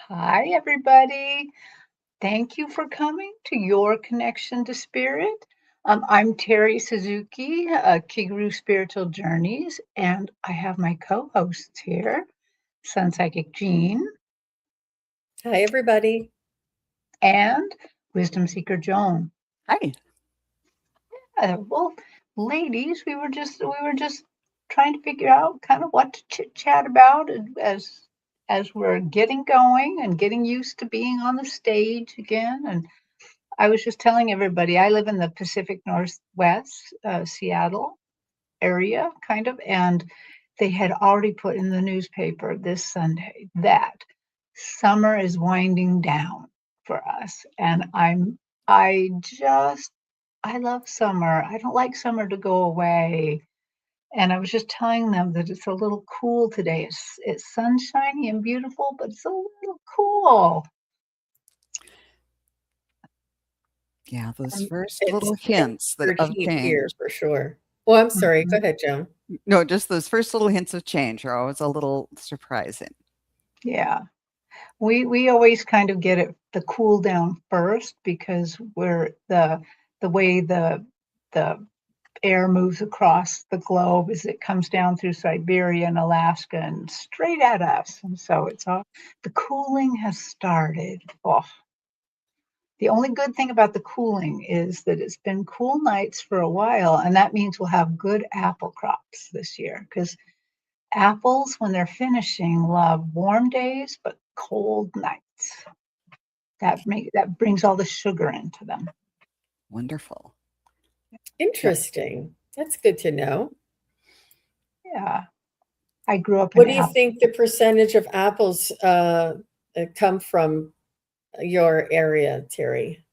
Hi, everybody. Thank you for coming to Your Connection to Spirit. I'm Terri Suzuki, Kigaru Spiritual Journeys, and I have my co-hosts here, SunPsychic Jean Hi, everybody. and Wisdom Seeker Joan. Hi. Well, ladies, we were just trying to figure out kind of what to chit chat about as we're getting going and getting used to being on the stage again. And I was just telling everybody I live in the Pacific Northwest, Seattle area, kind of, and they had already put in the newspaper this Sunday that summer is winding down for us. And I just, I love summer. I don't like summer to go away. And I was just telling them that it's a little cool today. It's sunshiny and beautiful, but it's a little cool. Yeah, those And first It's little hints of heat here change. for sure. Well, I'm sorry. Go mhm. ahead, Joan. No, just those first little hints of change are always a little surprising. Yeah. We always kind of get it the cool down first because we're the way the air moves across the globe is it comes down through Siberia and Alaska and straight at us. And so it's all the cooling has started. Oh, the only good thing about the cooling is that it's been cool nights for a while, and that means we'll have good apple crops this year because apples, when they're finishing, love warm days but cold nights. That brings all the sugar into them. Wonderful. Yeah. Interesting. That's good to know. Yeah, I grew up in What do you apple. think the percentage of apples come from your area, Terry?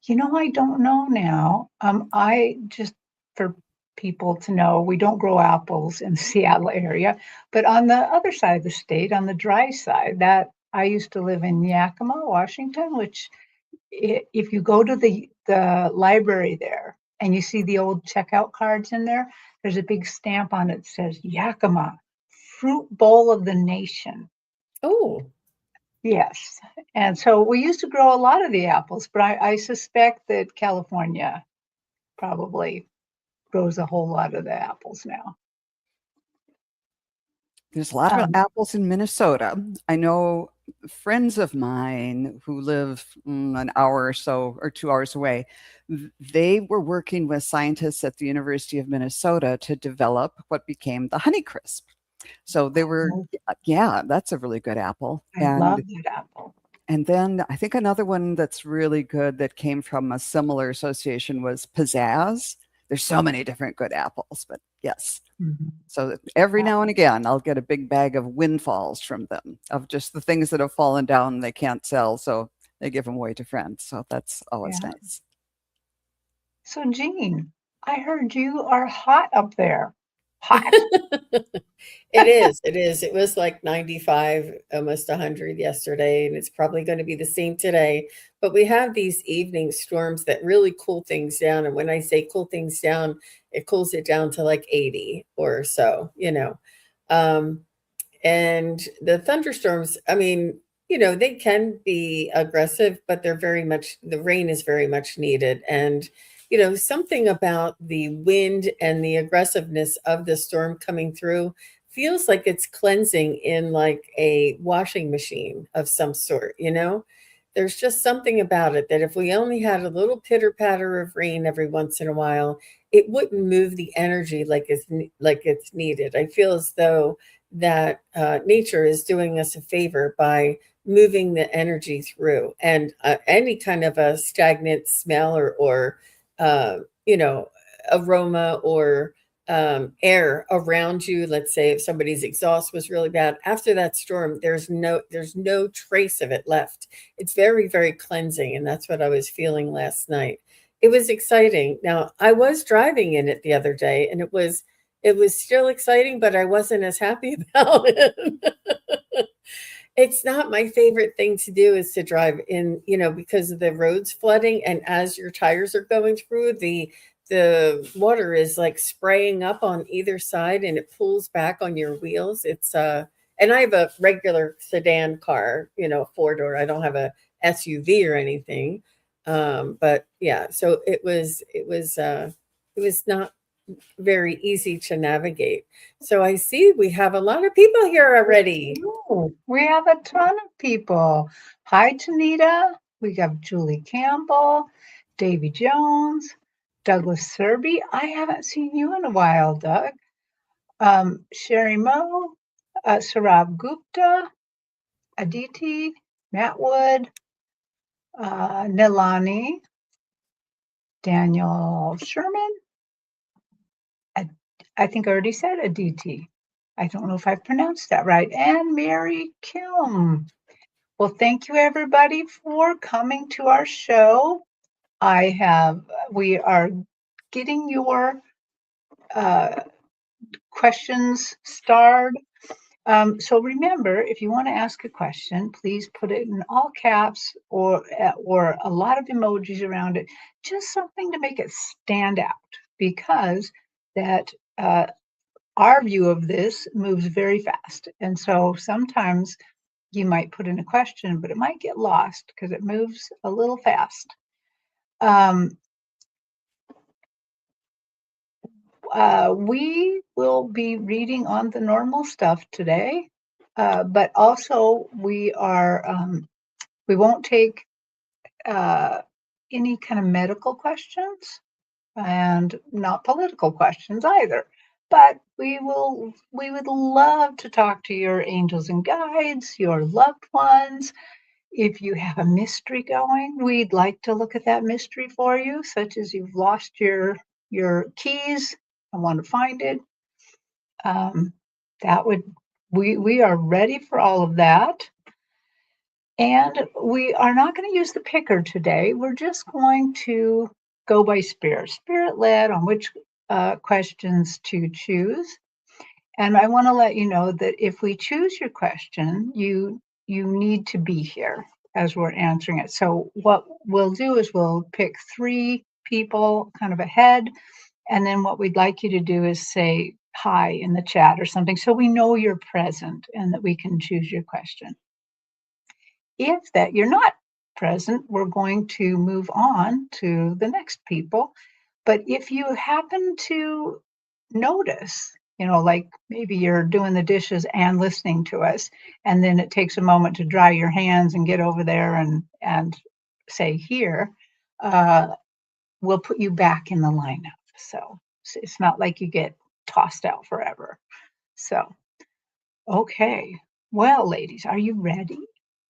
I don't know now. I just for people to know, we don't grow apples in the Seattle area, but on the other side of the state, on the dry side, that I used to live in Yakima, Washington, which if you go to the library there and you see the old checkout cards in there, there's a big stamp on it that says Yakima, fruit bowl of the nation. Oh, Yes. And so we used to grow a lot of the apples, but I suspect that California probably grows a whole lot of the apples now. There's a lot of Um, apples in Minnesota. I know friends of mine who live an hour or so or 2 hours away. They were working with scientists at the University of Minnesota to develop what became the Honeycrisp. So they were, oh, yeah, that's a really good apple. I love that apple. And then I think another one that's really good that came from a similar association was Pizzazz. There's so many different good apples, but yes. Mhm. So every Yeah, now and again, I'll get a big bag of windfalls from them of just the things that have fallen down and they can't sell. So they give them away to friends. So that's always yeah. nice. So Jean, I heard you are hot up there. Hot. it is. It is. It was like 95, almost 100 yesterday, and it's probably going to be the same today. But we have these evening storms that really cool things down. And when I say cool things down, it cools it down to like 80 or so. Um, and the thunderstorms, I mean, they can be aggressive, but the rain is very much needed. And, something about the wind and the aggressiveness of the storm coming through feels like it's cleansing in like a washing machine of some sort. There's just something about it that if we only had a little pitter patter of rain every once in a while, it wouldn't move the energy like it's needed. I feel as though that nature is doing us a favor by moving the energy through, and any kind of a stagnant smell or uh, you know aroma or air around you. Let's say if somebody's exhaust was really bad after that storm, there's no trace of it left. It's very, very cleansing, and that's what I was feeling last night. It was exciting. Now I was driving in it the other day, and it was still exciting, but I wasn't as happy about it. It's not my favorite thing to do is to drive in, because of the roads flooding, and as your tires are going through, the water is like spraying up on either side and it pulls back on your wheels. and I have a regular sedan car, you know, 4-door. I don't have a SUV or anything. But yeah, so it was not very easy to navigate. So I see we have a lot of people here already. Ooh, we have a ton of people. Hi, Tanita. We have Julie Campbell, Davy Jones, Douglas Serby. I haven't seen you in a while, Doug. Sherry Moe, Sarab Gupta, Aditi, Matt Wood, Nilani, Daniel Sherman. I think I already said Aditi. I don't know if I pronounced that right. And Mary Kim. Well, thank you everybody for coming to our show. We are getting your questions starred. So remember, if you want to ask a question, please put it in all caps or a lot of emojis around it, just something to make it stand out, because that our view of this moves very fast. And so sometimes you might put in a question, but it might get lost because it moves a little fast. We will be reading on the normal stuff today, but also we won't take any kind of medical questions and not political questions either. But we would love to talk to your angels and guides, your loved ones. If you have a mystery going, we'd like to look at that mystery for you, such as you've lost your keys and want to find it. We are ready for all of that. And we are not going to use the picker today. We're just going to go by spirit led on which questions to choose. And I want to let you know that if we choose your question, you need to be here as we're answering it. So what we'll do is we'll pick 3 people kind of ahead. And then what we'd like you to do is say hi in the chat or something, so we know you're present and that we can choose your question. If that you're not present, we're going to move on to the next people. But if you happen to notice, you know, like maybe you're doing the dishes and listening to us, and then it takes a moment to dry your hands and get over there and say here, we'll put you back in the lineup. So it's not like you get tossed out forever. So, okay. Well, ladies, are you ready?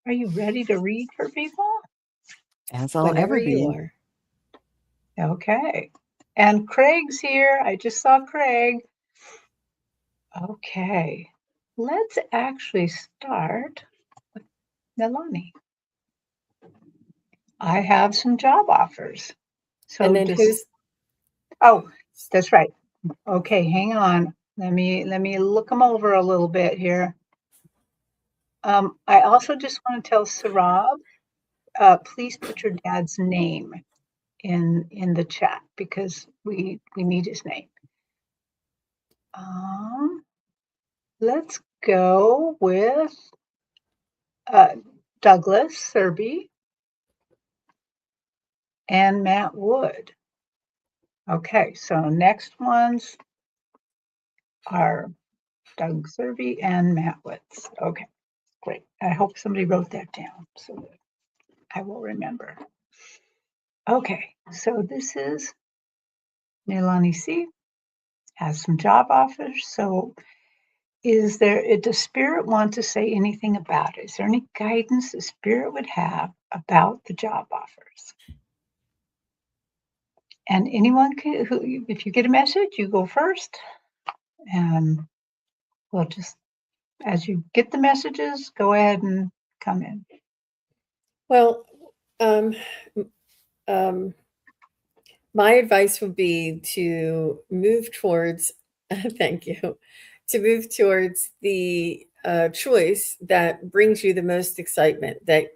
Are you ready to read for people? As I'll Whenever ever you be. are. Okay. And Craig's here. I just saw Craig. Okay. Let's actually start with Nilani. I have some job offers. So And then who's oh, that's right. Okay, hang on. Let me look them over a little bit here. I also just want to tell Sarab, please put your dad's name in the chat because we need his name. Let's go with Douglas Serby and Matt Wood. Okay, so next ones are Doug Serby and Matt Woods. Okay, great. I hope somebody wrote that down so that I will remember. Okay, so this is Nilani C. Has some job offers. So does Spirit want to say anything about it? Is there any guidance the Spirit would have about the job offers? And anyone who, if you get a message, you go first. And we'll just, as you get the messages, go ahead and come in. well, my advice would be to move towards, thank you, to move towards the choice that brings you the most excitement, that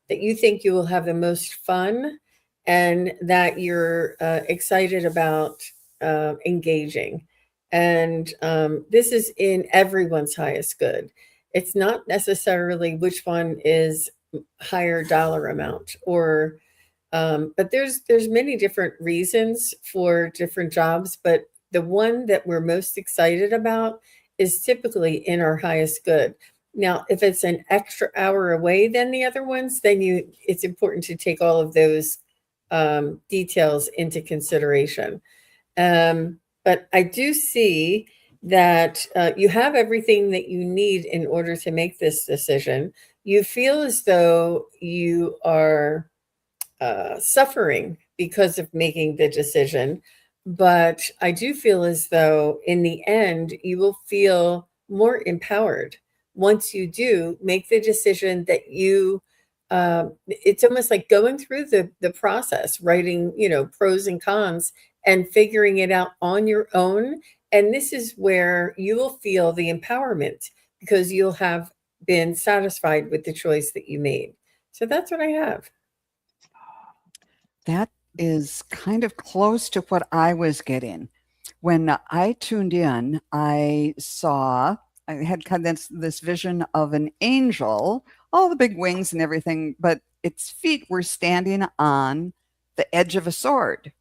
you think you will have the most fun, and that you're excited about engaging. And this is in everyone's highest good. It's not necessarily which one is higher dollar amount, or but there's many different reasons for different jobs, but the one that we're most excited about is typically in our highest good. Now, if it's an extra hour away than the other ones, then it's important to take all of those details into consideration. But I do see that you have everything that you need in order to make this decision. You feel as though you are suffering because of making the decision. But I do feel as though in the end, you will feel more empowered once you do make the decision that it's almost like going through the process, writing, pros and cons and figuring it out on your own. And this is where you will feel the empowerment because you'll have been satisfied with the choice that you made. So that's what I have. That is kind of close to what I was getting. When I tuned in, I had kind of this vision of an angel, all the big wings and everything, but its feet were standing on the edge of a sword.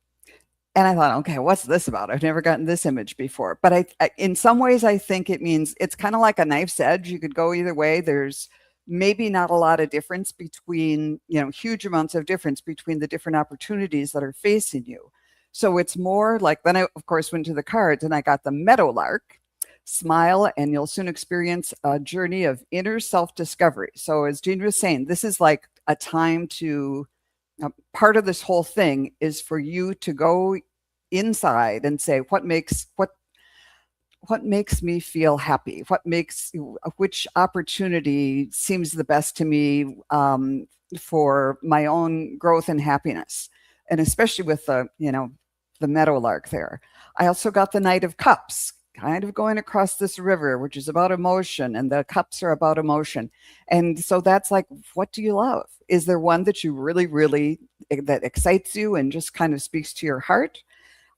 And I thought, okay, what's this about? I've never gotten this image before. But in some ways, I think it means it's kind of like a knife's edge. You could go either way. There's maybe not a lot of difference between, huge amounts of difference between the different opportunities that are facing you. So it's more like, then I, of course, went to the cards and I got the meadowlark. Smile and you'll soon experience a journey of inner self-discovery. So as Jean was saying, this is like a time to, part of this whole thing is for you to go inside and say, what makes me feel happy? Which opportunity seems the best to me for my own growth and happiness? And especially with the meadowlark there. I also got the Knight of Cups, kind of going across this river, which is about emotion, and the cups are about emotion. And so that's like, what do you love? Is there one that you really, really, that excites you and just kind of speaks to your heart?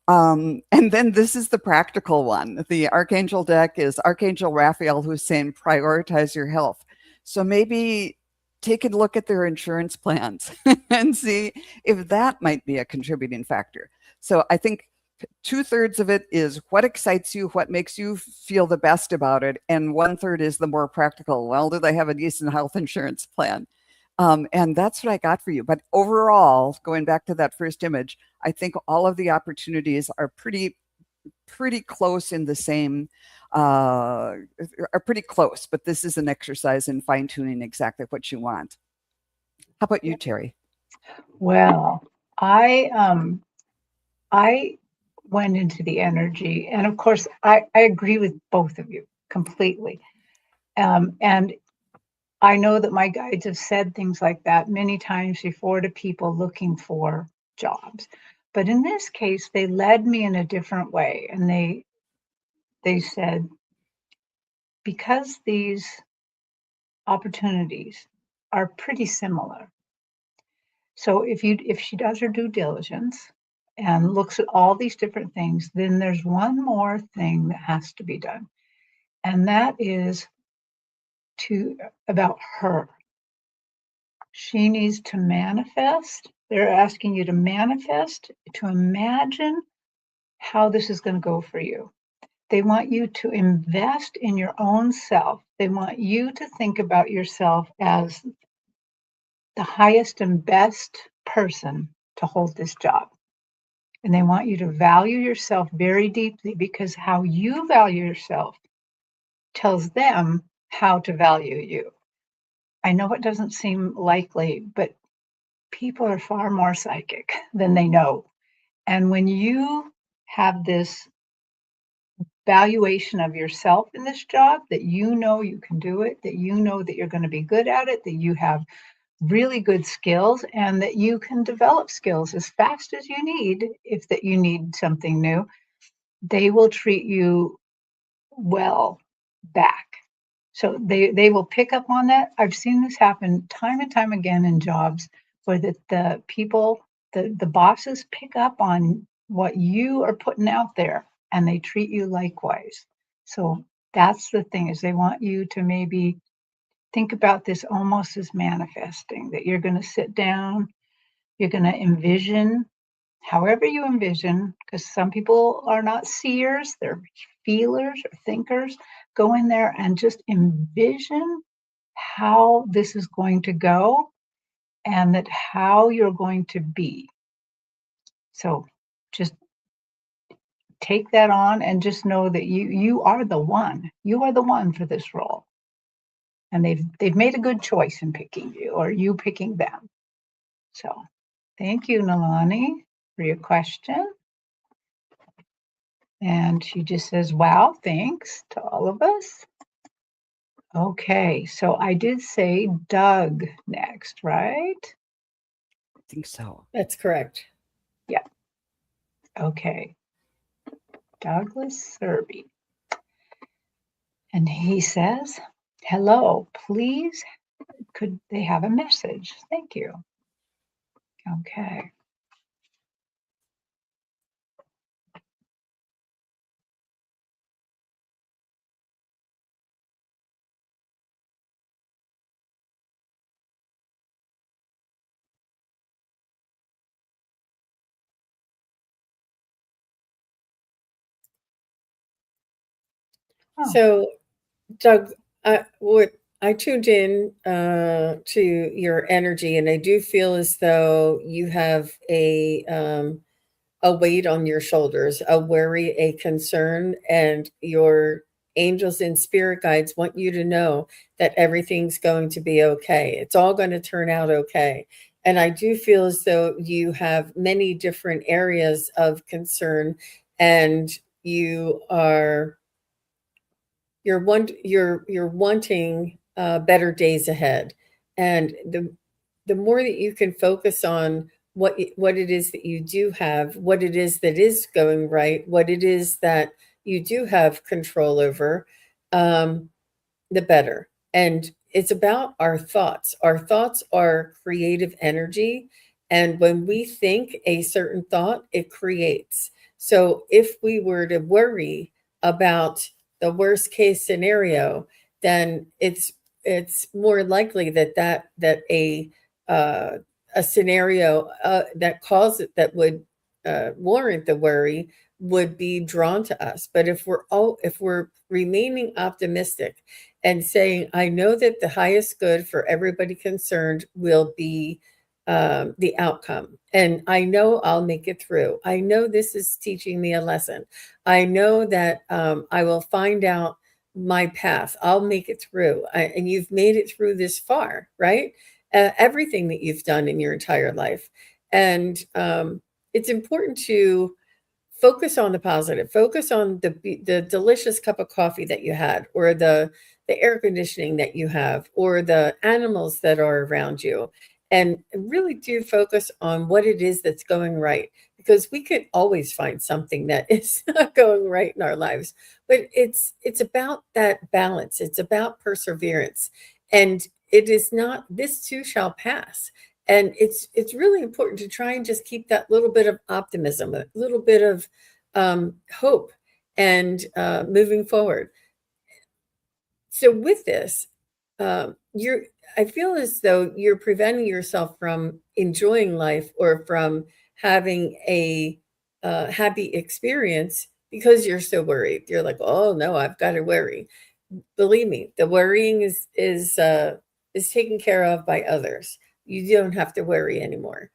And then this is the practical one. The Archangel deck is Archangel Raphael, who's saying prioritize your health. So maybe take a look at their insurance plans and see if that might be a contributing factor. So I think 2/3 of it is what excites you, what makes you feel the best about it. And 1/3 is the more practical. Well, do they have a decent health insurance plan? And that's what I got for you. But overall, going back to that first image, I think all of the opportunities are pretty close in the same, are pretty close. But this is an exercise in fine tuning exactly what you want. How about you, Terri? Well, I went into the energy, and of course, I agree with both of you completely. And I know that my guides have said things like that many times before to people looking for jobs. But in this case, they led me in a different way. And they said, because these opportunities are pretty similar. So if she does her due diligence and looks at all these different things, then there's one more thing that has to be done. And that is about her. She needs to manifest. They're asking you to manifest, to imagine how this is going to go for you. They want you to invest in your own self. They want you to think about yourself as the highest and best person to hold this job. And they want you to value yourself very deeply, because how you value yourself tells them how to value you. I know it doesn't seem likely, but people are far more psychic than they know. And when you have this valuation of yourself in this job, that you know you can do it, that you know that you're going to be good at it, that you have really good skills, and that you can develop skills as fast as you need, if that you need something new, they will treat you well back. So they will pick up on that. I've seen this happen time and time again in jobs where the bosses pick up on what you are putting out there, and they treat you likewise. So that's the thing, is they want you to maybe think about this almost as manifesting, that you're going to sit down, you're going to envision, however you envision, because some people are not seers, they're feelers or thinkers. Go in there and just envision how this is going to go and that how you're going to be. So just take that on and just know that you are the one. You are the one for this role. And they've made a good choice in picking you, or you picking them. So thank you, Nalani, for your question. And she just says, wow, thanks to all of us. Okay, so I did say Doug next, right? I think so. That's correct. Yeah. Okay. Douglas Serby. And he says, hello, please, could they have a message? Thank you. Okay. Oh. So, Doug, what I tuned in to your energy, and I do feel as though you have a weight on your shoulders, a worry, a concern, and your angels and spirit guides want you to know that everything's going to be okay. It's all going to turn out okay. And I do feel as though you have many different areas of concern, and you are you're wanting better days ahead, and the more that you can focus on what it is that you do have, what it is that is going right, what it is that you do have control over, the better. And it's about our thoughts. Our thoughts are creative energy. And when we think a certain thought, it creates. So if we were to worry about the worst case scenario, then it's more likely uh, a scenario that would warrant the worry would be drawn to us. But if we're remaining optimistic and saying, I know that the highest good for everybody concerned will be the outcome. And I know I'll make it through. I know this is teaching me a lesson. I know that I will find out my path. I'll make it through. And you've made it through this far, right? Everything that you've done in your entire life. And it's important to focus on the positive, focus on the delicious cup of coffee that you had, or the air conditioning that you have, or the animals that are around you, and really do focus on what it is that's going right, because we could always find something that is not going right in our lives. But it's about that balance, it's about perseverance, and it is not, this too shall pass. And it's really important to try and just keep that little bit of optimism, a little bit of hope, and moving forward. So with this, you're I feel as though you're preventing yourself from enjoying life, or from having a happy experience, because you're so worried. You're like, oh no, I've got to worry. Believe me, the worrying is taken care of by others. You don't have to worry anymore.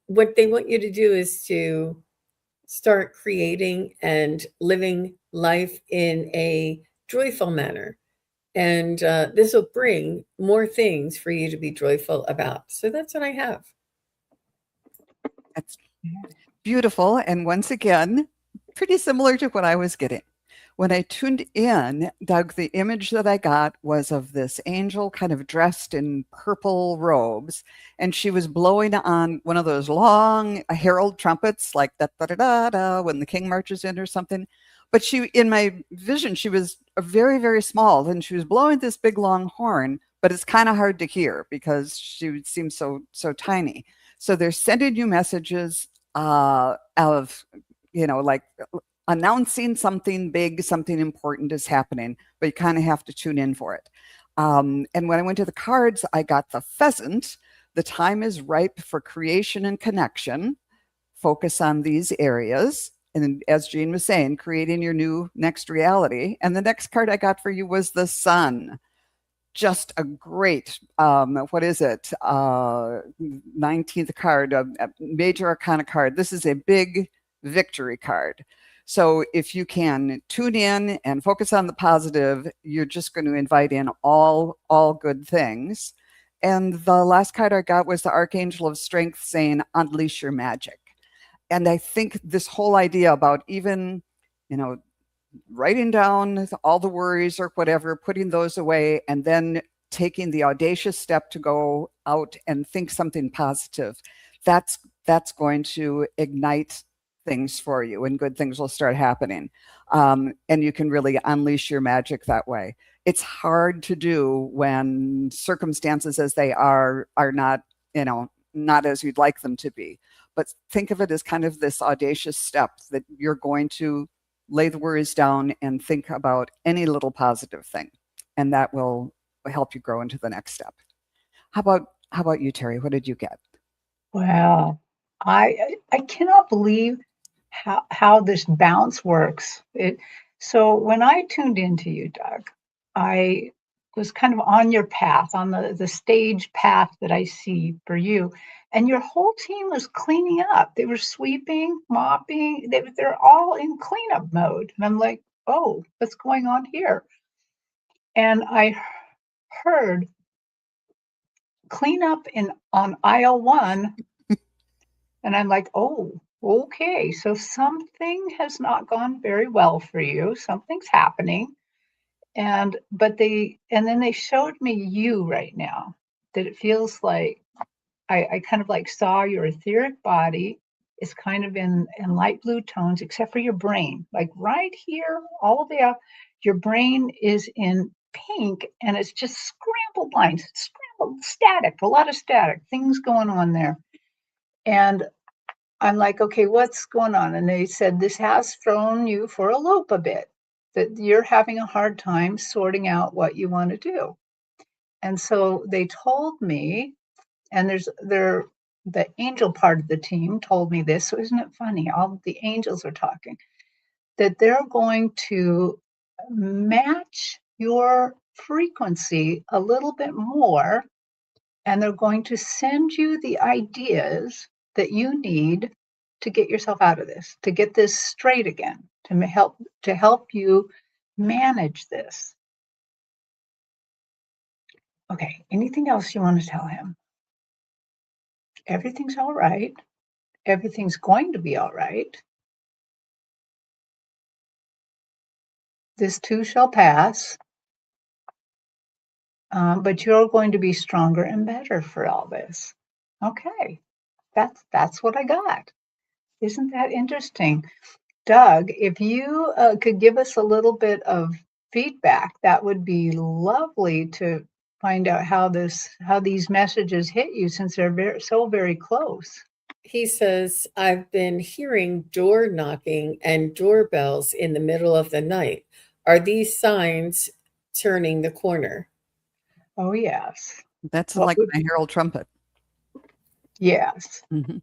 What they want you to do is to start creating and living life in a joyful manner. And this will bring more things for you to be joyful about. So that's what I have. That's beautiful. And once again, pretty similar to what I was getting. When I tuned in, Doug, the image that I got was of this angel kind of dressed in purple robes, and she was blowing on one of those long herald trumpets, like da da da da da, when the king marches in or something. But she, in my vision, she was very, very small, and she was blowing this big long horn, but it's kind of hard to hear because she seems so tiny. So they're sending you messages of, like announcing something big, something important is happening, but you kind of have to tune in for it. And when I went to the cards, I got the pheasant. The time is ripe for creation and connection. Focus on these areas. And as Jean was saying, creating your new next reality. And the next card I got for you was the sun. Just a great, what is it? 19th card, a major arcana card. This is a big victory card. So if you can tune in and focus on the positive, you're just going to invite in all good things. And the last card I got was the Archangel of Strength saying, unleash your magic. And I think this whole idea about even, writing down all the worries or whatever, putting those away, and then taking the audacious step to go out and think something positive, that's going to ignite things for you, and good things will start happening. And you can really unleash your magic that way. It's hard to do when circumstances as they are not, not as you'd like them to be. But think of it as kind of this audacious step that you're going to lay the worries down and think about any little positive thing, and that will help you grow into the next step. How about you, Terri? What did you get? Wow. I cannot believe how this bounce works. So when I tuned into you, Doug, I was kind of on your path, on the stage path that I see for you. And your whole team was cleaning up. They were sweeping, mopping. They're all in cleanup mode. And I'm like, oh, what's going on here? And I heard cleanup on aisle 1. And I'm like, oh, okay. So something has not gone very well for you. Something's happening. And then they showed me you right now, that it feels like I kind of like saw your etheric body is kind of in light blue tones, except for your brain. Like right here, all the way up, your brain is in pink, and it's just scrambled lines, scrambled static, a lot of static, things going on there. And I'm like, okay, what's going on? And they said, this has thrown you for a loop a bit, that you're having a hard time sorting out what you want to do. And so they told me, and the angel part of the team told me this. So isn't it funny? All the angels are talking, that they're going to match your frequency a little bit more, and they're going to send you the ideas that you need to get yourself out of this, to get this straight again, to help you manage this. Okay, anything else you want to tell him? Everything's all right. Everything's going to be all right. This too shall pass. But you're going to be stronger and better for all this. Okay, that's what I got. Isn't that interesting? Doug, if you could give us a little bit of feedback, that would be lovely to find out how these messages hit you, since they're so very close. He says, I've been hearing door knocking and doorbells in the middle of the night. Are these signs turning the corner? Oh, yes. That's like my herald trumpet. Yes. Mm-hmm.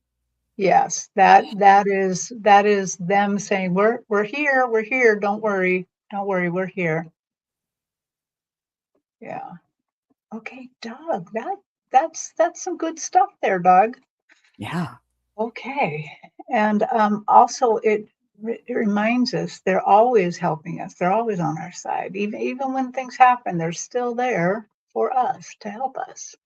Yes. That is them saying, we're here. Don't worry, we're here. Yeah. Okay, Doug, that's some good stuff there, Doug. Yeah. Okay. And also it reminds us they're always helping us. They're always on our side. Even when things happen, they're still there for us to help us.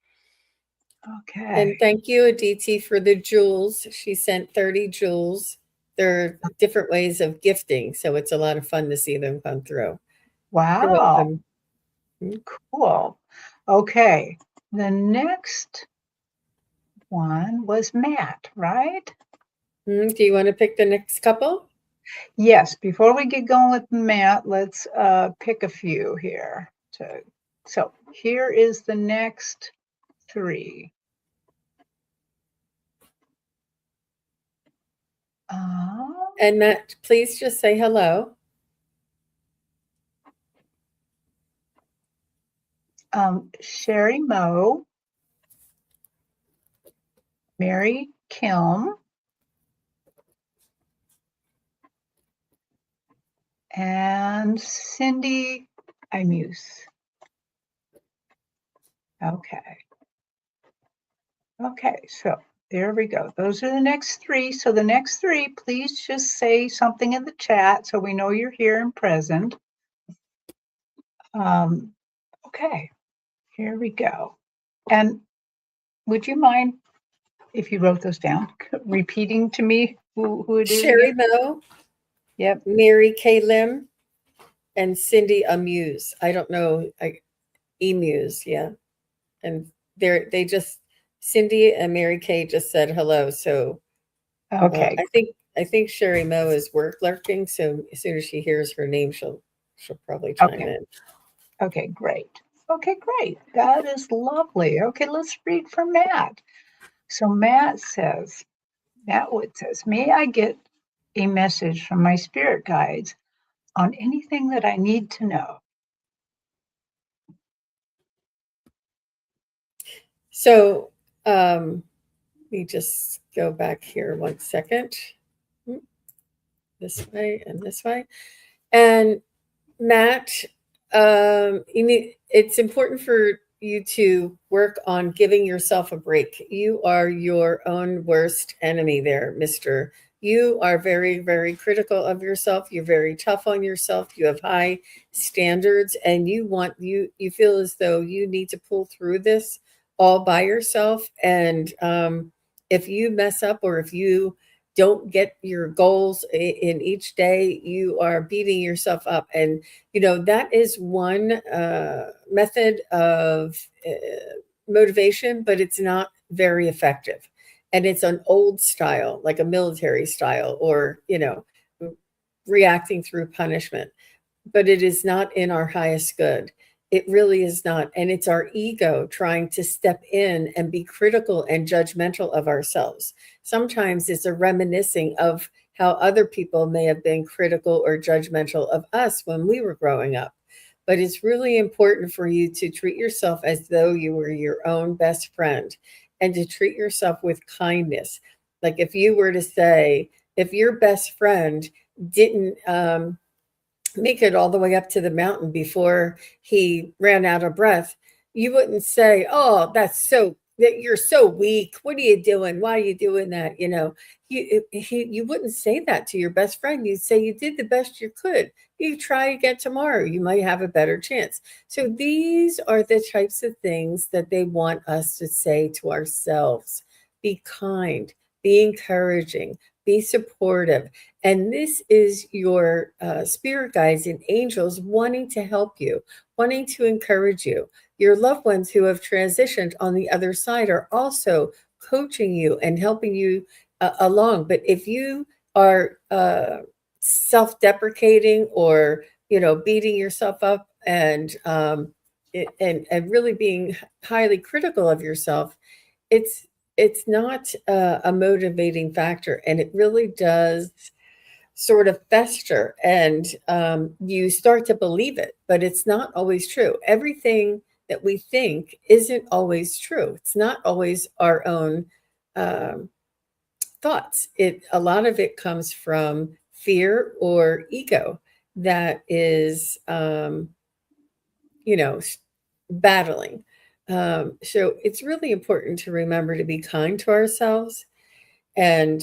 Okay. And thank you, Aditi, for the jewels. She sent 30 jewels. There are different ways of gifting, so it's a lot of fun to see them come through. You're Wow. welcome. Cool. Okay. The next one was Matt, right? Do you want to pick the next couple? Yes. Before we get going with Matt, let's pick a few here. So here is the next 3. And Matt, please just say hello. Sherry Moe, Mary Kim, and Cindy Imuse. Okay. Okay, so there we go. Those are the next three. So the next three, please just say something in the chat so we know you're here and present. Okay, here we go. And would you mind, if you wrote those down, repeating to me who it is Sherry again? Moe, Yep. Mary K. Lim, and Cindy Amuse. I don't know, Emuse, yeah. And they just Cindy and Mary Kay just said hello. So Okay. I think Sherry Moe is work lurking. So as soon as she hears her name, she'll probably chime in. Okay, great. Okay, great. That is lovely. Okay, let's read from Matt. So Matt Wood says, may I get a message from my spirit guides on anything that I need to know? So let me just go back here 1 second. This way and this way. And Matt, it's important for you to work on giving yourself a break. You are your own worst enemy there, mister. You are very, very critical of yourself. You're very tough on yourself. You have high standards, and you feel as though you need to pull through this all by yourself. And if you mess up, or if you don't get your goals in each day, you are beating yourself up. And that is one method of motivation, but it's not very effective. And it's an old style, like a military style, or reacting through punishment. But it is not in our highest good. It really is not. And it's our ego trying to step in and be critical and judgmental of ourselves. Sometimes it's a reminiscing of how other people may have been critical or judgmental of us when we were growing up. But it's really important for you to treat yourself as though you were your own best friend, and to treat yourself with kindness. Like if you were to say, if your best friend didn't make it all the way up to the mountain before he ran out of breath, you wouldn't say, "Oh, that you're so weak. What are you doing? Why are you doing that?" You wouldn't say that to your best friend. You'd say you did the best you could. You try again tomorrow. You might have a better chance. So these are the types of things that they want us to say to ourselves. Be kind, be encouraging, be supportive. And this is your spirit guides and angels wanting to help you, wanting to encourage you. Your loved ones who have transitioned on the other side are also coaching you and helping you along. But if you are self-deprecating, or beating yourself up, and really being highly critical of yourself, it's not a motivating factor, and it really does sort of fester, and you start to believe it, but it's not always true. Everything that we think isn't always true. It's not always our own thoughts. A lot of it comes from fear or ego that is, battling. So it's really important to remember to be kind to ourselves, and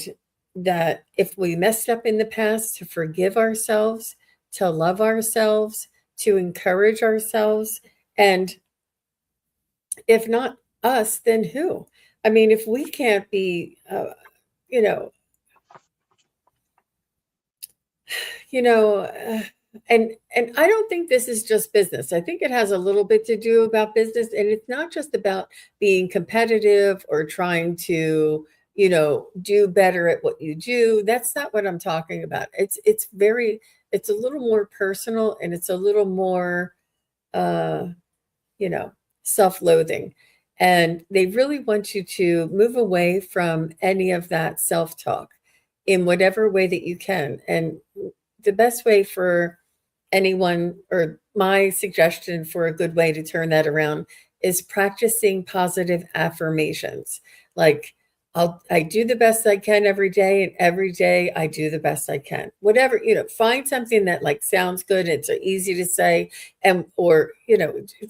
that if we messed up in the past, to forgive ourselves, to love ourselves, to encourage ourselves. And if not us, then who? I mean, if we can't be, you know, you know, and I don't think this is just business. I think it has a little bit to do about business, and it's not just about being competitive or trying to, do better at what you do. That's not what I'm talking about. It's a little more personal, and it's a little more, uh, you know, self-loathing. And they really want you to move away from any of that self-talk, in whatever way that you can. And the best way for anyone, or my suggestion for a good way to turn that around, is practicing positive affirmations. Like, I do the best I can every day, and every day I do the best I can. Whatever, find something that like sounds good, it's easy to say, and or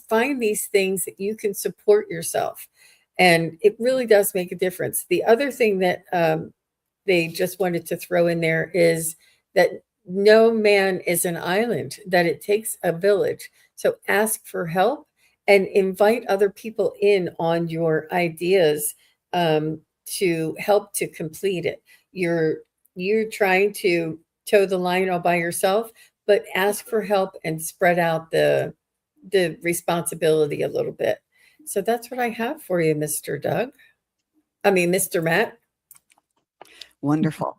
find these things that you can support yourself, and it really does make a difference. The other thing that they just wanted to throw in there is that no man is an island, that it takes a village. So ask for help and invite other people in on your ideas, to help to complete it. You're trying to toe the line all by yourself, but ask for help and spread out the responsibility a little bit. So that's what I have for you, Mr. Doug. I mean, Mr. Matt. Wonderful.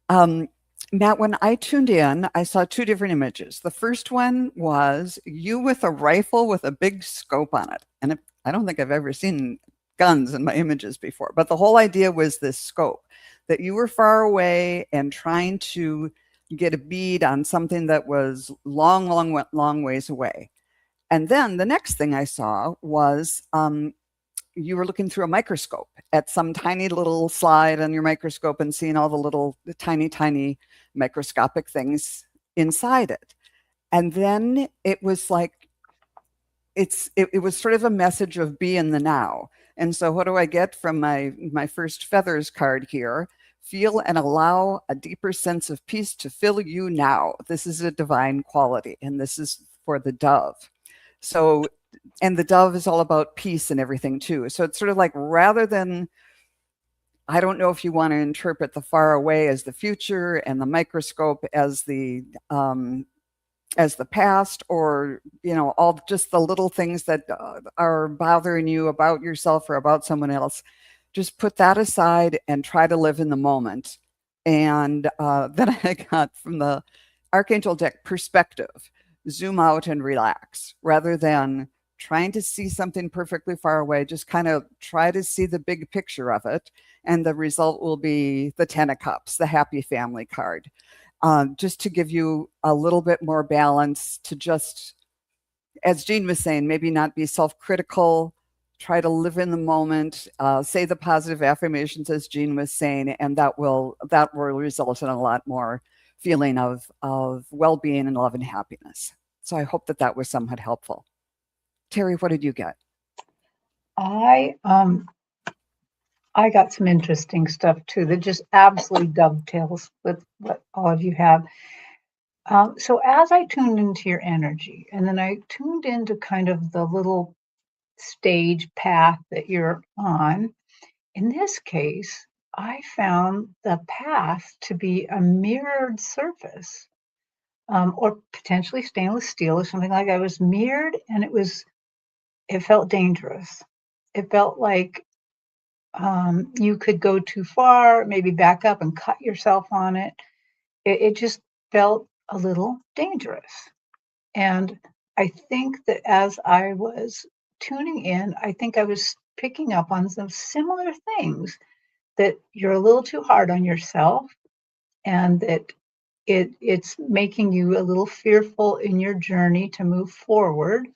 Matt, when I tuned in, I saw two different images. The first one was you with a rifle with a big scope on it. And I don't think I've ever seen guns in my images before, but the whole idea was this scope, that you were far away and trying to get a bead on something that was long, long, long ways away. And then the next thing I saw was you were looking through a microscope at some tiny little slide on your microscope and seeing all the tiny, tiny microscopic things inside it. And then it was like, it was sort of a message of be in the now. And so what do I get from my first feathers card here? Feel and allow a deeper sense of peace to fill you now. This is a divine quality, and this is for the dove. So, and the dove is all about peace and everything too. So it's sort of like, rather than, I don't know if you want to interpret the far away as the future and the microscope as the past, or all just the little things that are bothering you about yourself or about someone else. Just put that aside and try to live in the moment. And then I got from the Archangel deck, perspective. Zoom out and relax, rather than trying to see something perfectly far away. Just kind of try to see the big picture of it, and the result will be the 10 of Cups, the happy family card. Just to give you a little bit more balance, to just, as Jean was saying, maybe not be self-critical, try to live in the moment, say the positive affirmations as Jean was saying, and that will result in a lot more feeling of well-being and love and happiness. So I hope that was somewhat helpful. Terri, what did you get? I got some interesting stuff too that just absolutely dovetails with what all of you have. So as I tuned into your energy, and then I tuned into kind of the little stage path that you're on, in this case, I found the path to be a mirrored surface, or potentially stainless steel or something like that. It was mirrored, and it felt dangerous. It felt like you could go too far, maybe back up and cut yourself on it. It just felt a little dangerous. And I think that as I was tuning in, I think I was picking up on some similar things, that you're a little too hard on yourself, and that it's making you a little fearful in your journey to move forward,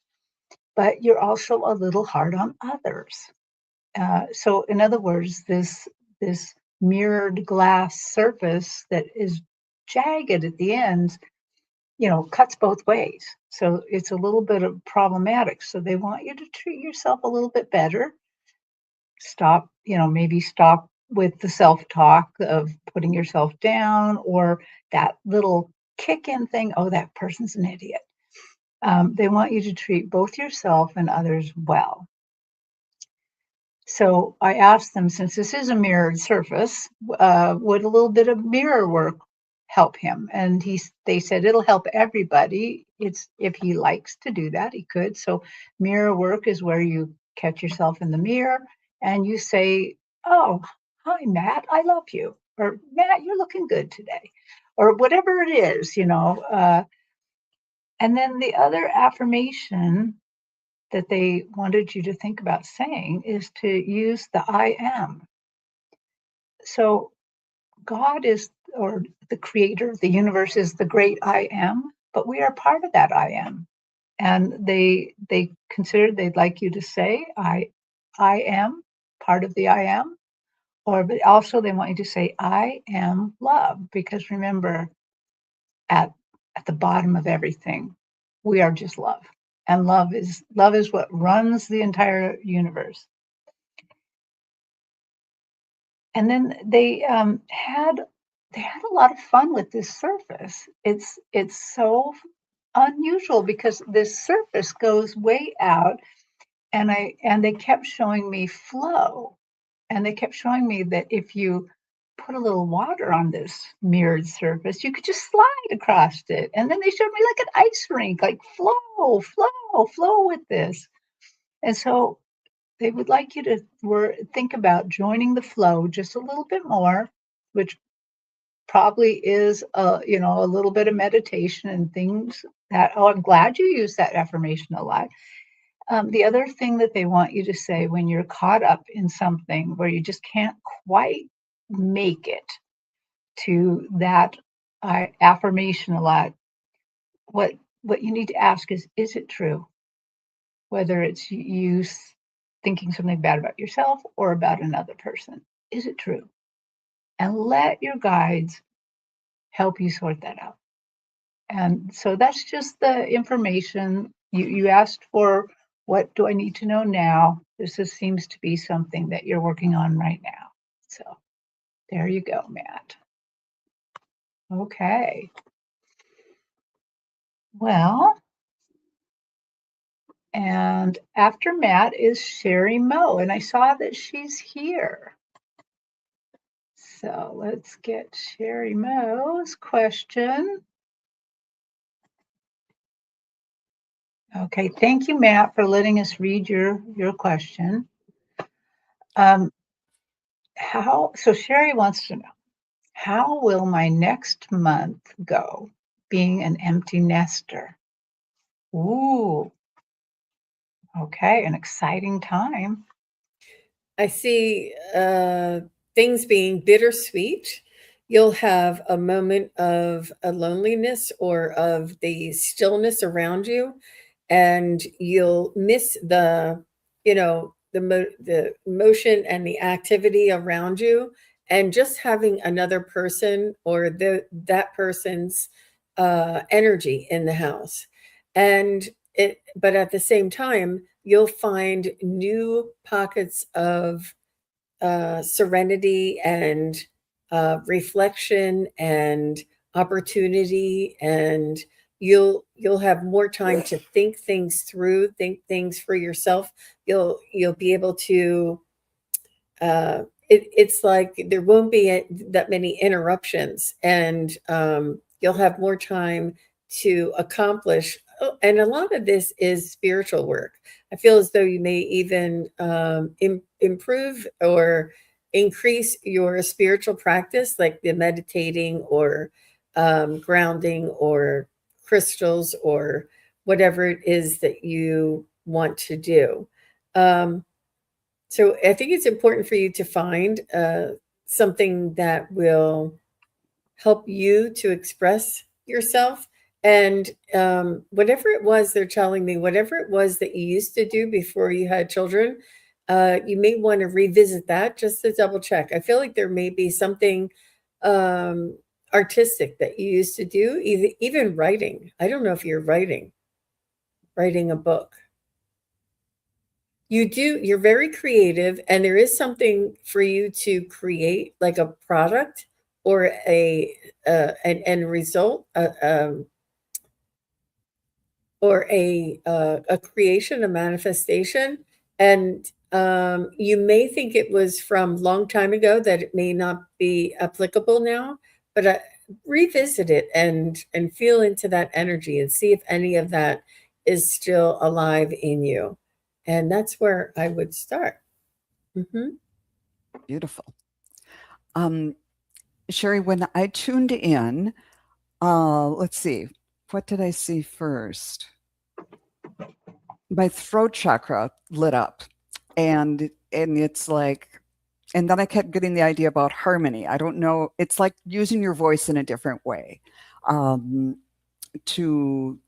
but you're also a little hard on others. So in other words, this mirrored glass surface that is jagged at the ends, cuts both ways. So it's a little bit of problematic. So they want you to treat yourself a little bit better. Stop, maybe stop with the self-talk of putting yourself down, or that little kick-in thing. Oh, that person's an idiot. They want you to treat both yourself and others well. So I asked them, since this is a mirrored surface, would a little bit of mirror work help him? And they said it'll help everybody. It's, if he likes to do that, he could. So mirror work is where you catch yourself in the mirror and you say, "Oh, hi, Matt, I love you," or "Matt, you're looking good today," or whatever it is, And then the other affirmation that they wanted you to think about saying is to use the I am. So God is, or the creator, the universe is the great I am, but we are part of that I am. And they considered they'd like you to say, I am part of the I am, but also they want you to say, I am love, because remember, at at the bottom of everything, we are just love. And love is what runs the entire universe. And then they had a lot of fun with this surface. It's so unusual because this surface goes way out, and they kept showing me flow, and they kept showing me that if you put a little water on this mirrored surface, you could just slide across it. And then they showed me like an ice rink, like flow with this. And so they would like you to think about joining the flow just a little bit more, which probably is a little bit of meditation and things that. Oh, I'm glad you use that affirmation a lot. The other thing that they want you to say when you're caught up in something where you just can't quite make it to that affirmation a lot, what what you need to ask is it true? Whether it's you thinking something bad about yourself or about another person, is it true? And let your guides help you sort that out. And so that's just the information you asked for. What do I need to know now? Seems to be something that you're working on right now. So there you go, Matt. Okay. Well, and after Matt is Sherry Moe, and I saw that she's here. So let's get Sherry Moe's question. Okay, thank you, Matt, for letting us read your question. So Sherry wants to know, how will my next month go being an empty nester? Ooh, okay, an exciting time. I see things being bittersweet. You'll have a moment of a loneliness or of the stillness around you, and you'll miss the motion and the activity around you, and just having another person or that person's energy in the house. But at the same time, you'll find new pockets of serenity and reflection and opportunity, and you'll have more time to think things through, think things for yourself. You'll be able to. It's like there won't be that many interruptions, and you'll have more time to accomplish. And a lot of this is spiritual work. I feel as though you may even improve or increase your spiritual practice, like the meditating or grounding or crystals or whatever it is that you want to do. So I think it's important for you to find something that will help you to express yourself. And whatever it was they're telling me, whatever it was that you used to do before you had children, you may want to revisit that just to double check. I feel like there may be something um, artistic that you used to do, even writing. I don't know if you're writing a book. You're very creative, and there is something for you to create, like a product or an end result, or a creation, a manifestation. And you may think it was from long time ago, that it may not be applicable now, but revisit it and feel into that energy and see if any of that is still alive in you. And that's where I would start. Hmm. Beautiful. Sherry, when I tuned in, let's see, what did I see first? My throat chakra lit up, and it's like and then I kept getting the idea about harmony. I don't know. It's like using your voice in a different way, um, to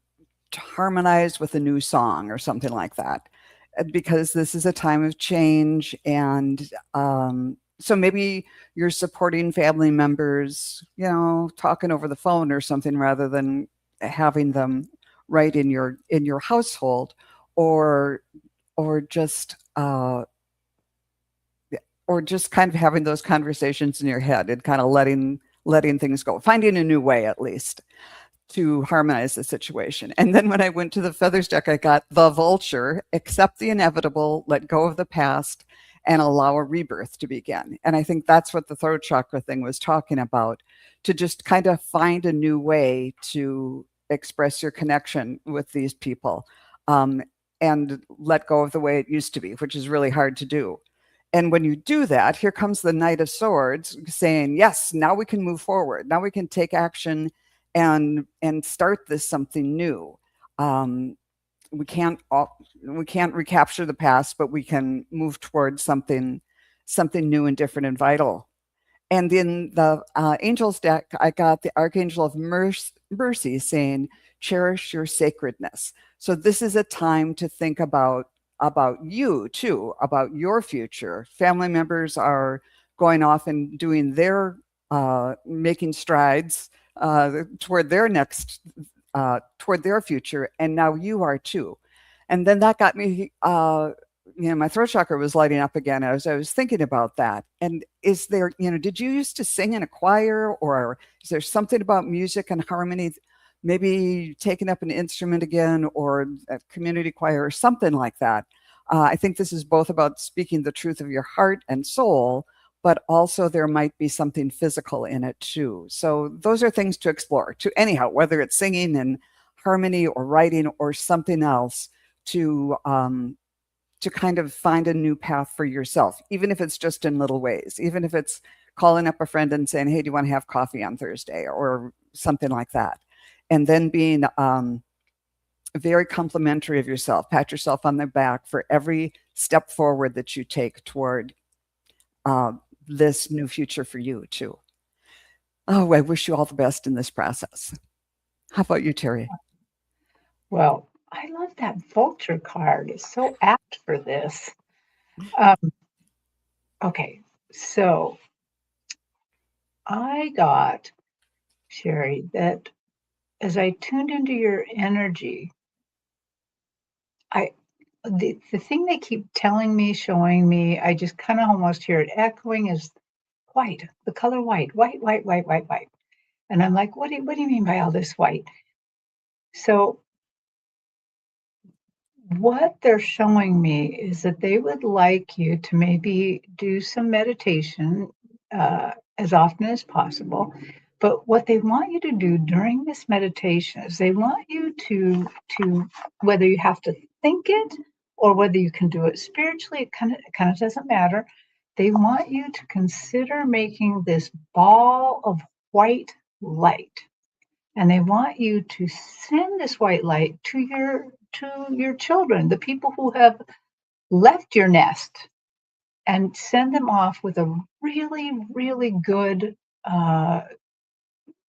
harmonize with a new song or something like that, because this is a time of change. And so maybe you're supporting family members, talking over the phone or something, rather than having them right in your household, or or just or just kind of having those conversations in your head and kind of letting things go, finding a new way at least to harmonize the situation. And then when I went to the feathers deck, I got the vulture: accept the inevitable, let go of the past, and allow a rebirth to begin. And I think that's what the throat chakra thing was talking about, to just kind of find a new way to express your connection with these people, um, and let go of the way it used to be, which is really hard to do. And when you do that, here comes the Knight of Swords saying, yes, now we can move forward. Now we can take action and start this something new. Um, we can't recapture the past, but we can move towards something new and different and vital. And in the angels deck, I got the Archangel of Mercy saying, cherish your sacredness. So this is a time to think about you too, about your future. Family members are going off and doing their making strides toward their toward their future, and now you are too. And then that got me, my throat chakra was lighting up again as I was thinking about that. And is there, did you used to sing in a choir, or is there something about music and harmony, maybe taking up an instrument again, or a community choir or something like that? I think this is both about speaking the truth of your heart and soul, but also there might be something physical in it too. So those are things to explore, to anyhow, whether it's singing and harmony or writing or something else, to kind of find a new path for yourself, even if it's just in little ways, even if it's calling up a friend and saying, hey, do you want to have coffee on Thursday, or something like that. And then being very complimentary of yourself, pat yourself on the back for every step forward that you take toward this new future for you too. Oh, I wish you all the best in this process. How about you, Terri? Well, I love that vulture card. It's so apt for this. Um, okay, so I got, Sherry, that as I tuned into your energy, I the thing they keep telling me, showing me, I just kind of almost hear it echoing, is white, the color white, white, white, white, white, white. And I'm like, what do you mean by all this white? So what they're showing me is that they would like you to maybe do some meditation as often as possible. But what they want you to do during this meditation is they want you to whether you have to think it or whether you can do it spiritually, it kind of doesn't matter. They want you to consider making this ball of white light, and they want you to send this white light to your children, the people who have left your nest, and send them off with a really, really good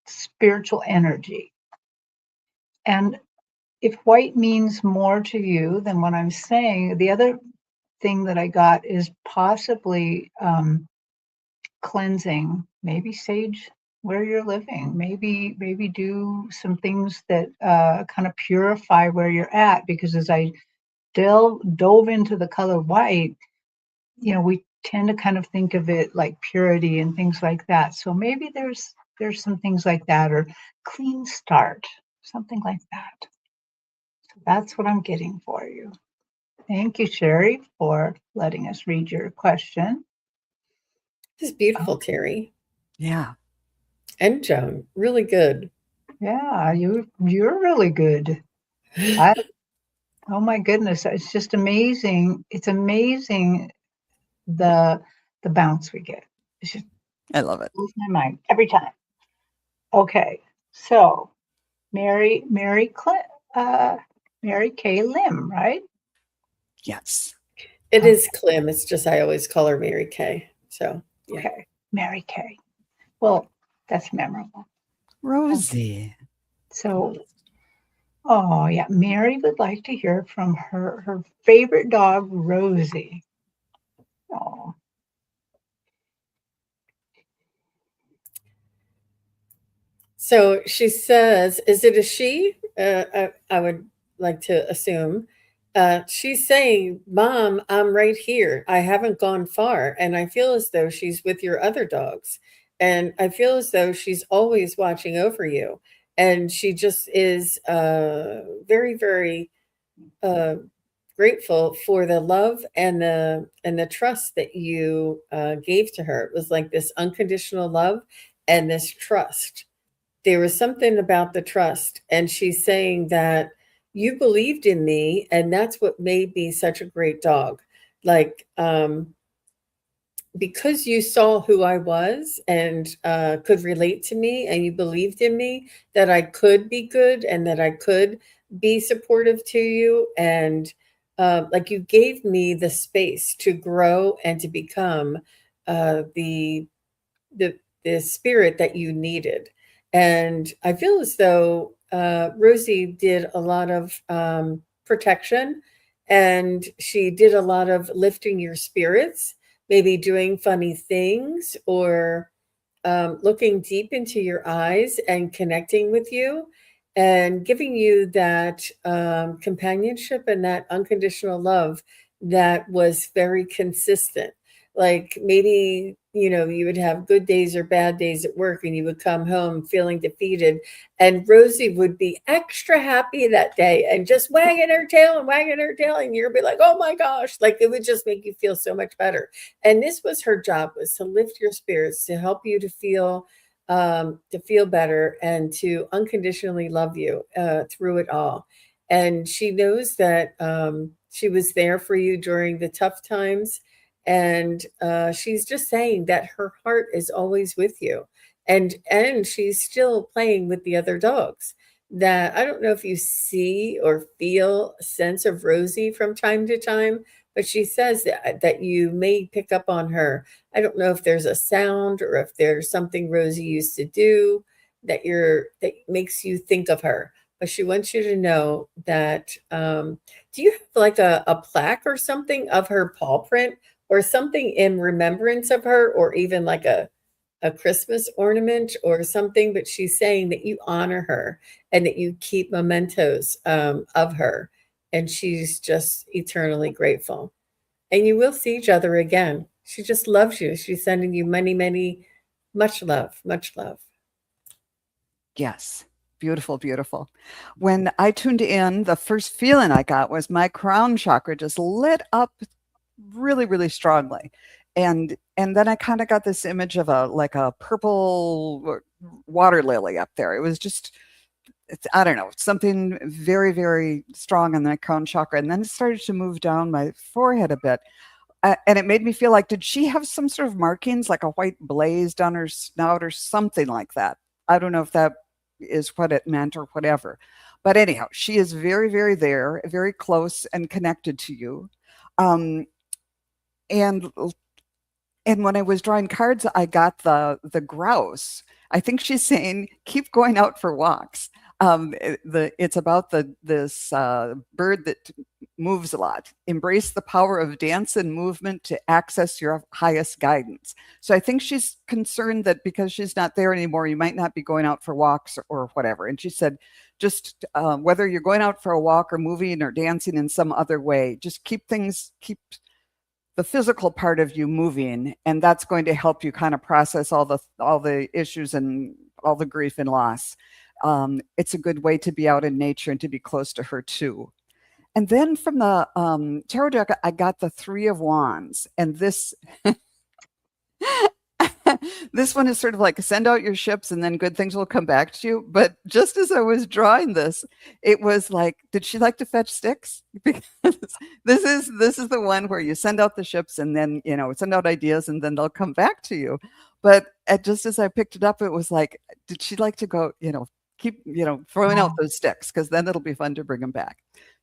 spiritual energy. And if white means more to you than what I'm saying, the other thing that I got is possibly cleansing, maybe sage where you're living, maybe do some things that kind of purify where you're at, because as I dove into the color white, we tend to kind of think of it like purity and things like that. So maybe there's some things like that, or clean start, something like that. So that's what I'm getting for you. Thank you, Sherry, for letting us read your question. This is beautiful, Terri. Yeah. And Joan, really good. Yeah, you're really good. I Oh my goodness, it's just amazing. It's amazing the bounce we get. It's just I love it. blows my mind every time. Okay, so uh, Mary Kay Lim, right? Yes. It Okay. is Clem. It's just I always call her Mary Kay. So, yeah. Okay. Mary Kay. Well, that's memorable. Rosie. So, oh yeah, Mary would like to hear from her favorite dog, Rosie. Oh, So she says, is it a she? I would like to assume. She's saying, Mom, I'm right here. I haven't gone far. And I feel as though she's with your other dogs. And I feel as though she's always watching over you. And she just is very, very uh, grateful for the love and the trust that you gave to her. It was like this unconditional love and this trust. There was something about the trust, and she's saying that you believed in me, and that's what made me such a great dog. Like, because you saw who I was and could relate to me, and you believed in me that I could be good and that I could be supportive to you, and like you gave me the space to grow and to become the the the spirit that you needed. And I feel as though Rosie did a lot of protection, and she did a lot of lifting your spirits, maybe doing funny things or looking deep into your eyes and connecting with you and giving you that companionship and that unconditional love that was very consistent. Like maybe, you know, you would have good days or bad days at work and you would come home feeling defeated. And Rosie would be extra happy that day and just wagging her tail and wagging her tail. And you'd be like, oh my gosh, like it would just make you feel so much better. And this was her job, was to lift your spirits, to help you to feel better and to unconditionally love you through it all. And she knows that she was there for you during the tough times. And she's just saying that her heart is always with you, and she's still playing with the other dogs. That I don't know if you see or feel a sense of Rosie from time to time, but she says that you may pick up on her. I don't know if there's a sound or if there's something Rosie used to do that makes you think of her. But she wants you to know that do you have like a plaque or something of her paw print or something in remembrance of her, or even like a Christmas ornament or something? But she's saying that you honor her and that you keep mementos of her, and she's just eternally grateful. And you will see each other again. She just loves you. She's sending you many, many, much love, much love. Yes. Beautiful, beautiful. When I tuned in, the first feeling I got was my crown chakra just lit up really, really strongly. And then I kind of got this image of a purple water lily up there. It was just, I don't know, something very, very strong on the crown chakra. And then it started to move down my forehead a bit. And it made me feel like, did she have some sort of markings, like a white blaze down her snout or something like that? I don't know if that is what it meant or whatever. But anyhow, she is very, very there, very close and connected to you. Um, and and when I was drawing cards, I got the grouse. I think she's saying keep going out for walks. It's about this bird that moves a lot. Embrace the power of dance and movement to access your highest guidance. So I think she's concerned that because she's not there anymore, you might not be going out for walks or whatever. And she said, just whether you're going out for a walk or moving or dancing in some other way, just keep the physical part of you moving, and that's going to help you kind of process all the issues and all the grief and loss. It's a good way to be out in nature and to be close to her too. And then from the tarot deck, I got the Three of Wands, and this this one is sort of like send out your ships and then good things will come back to you. But just as I was drawing this, it was like, did she like to fetch sticks? Because this is the one where you send out the ships and then, you know, send out ideas and then they'll come back to you. But just as I picked it up, it was like, did she like to go, you know, keep, you know, throwing out those sticks, because then it'll be fun to bring them back,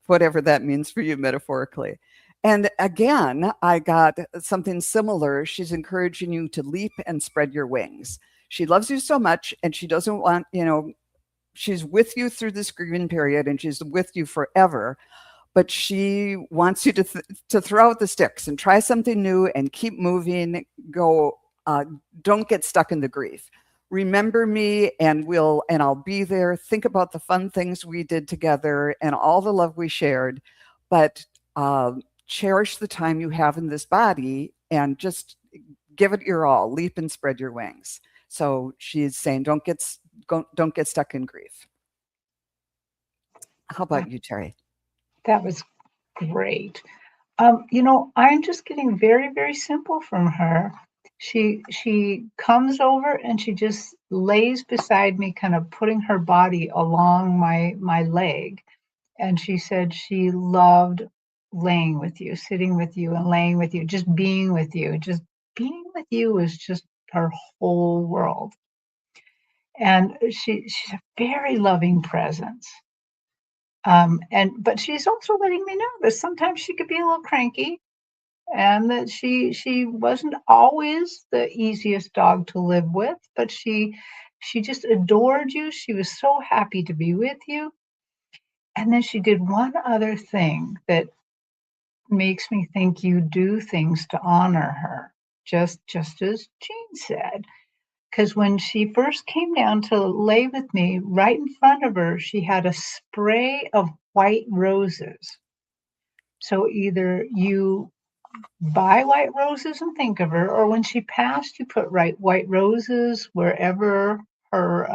whatever that means for you metaphorically. And again, I got something similar. She's encouraging you to leap and spread your wings. She loves you so much, and she doesn't want, she's with you through this grieving period, and she's with you forever. But she wants you to throw out the sticks and try something new and keep moving. Go, don't get stuck in the grief. Remember me, and I'll be there. Think about the fun things we did together and all the love we shared. But cherish the time you have in this body and just give it your all. Leap and spread your wings. So she's saying, don't get stuck in grief. How about you, Terri? That was great. I'm just getting very, very simple from her. She comes over and she just lays beside me, kind of putting her body along my leg. And she said she loved laying with you, sitting with you and laying with you, just being with you. Just being with you is just her whole world. And she's a very loving presence. But she's also letting me know that sometimes she could be a little cranky, and that she wasn't always the easiest dog to live with, but she just adored you. She was so happy to be with you. And then she did one other thing that makes me think you do things to honor her, just as Jean said. Because when she first came down to lay with me, right in front of her, she had a spray of white roses. So either you buy white roses and think of her, or when she passed, you put white roses wherever her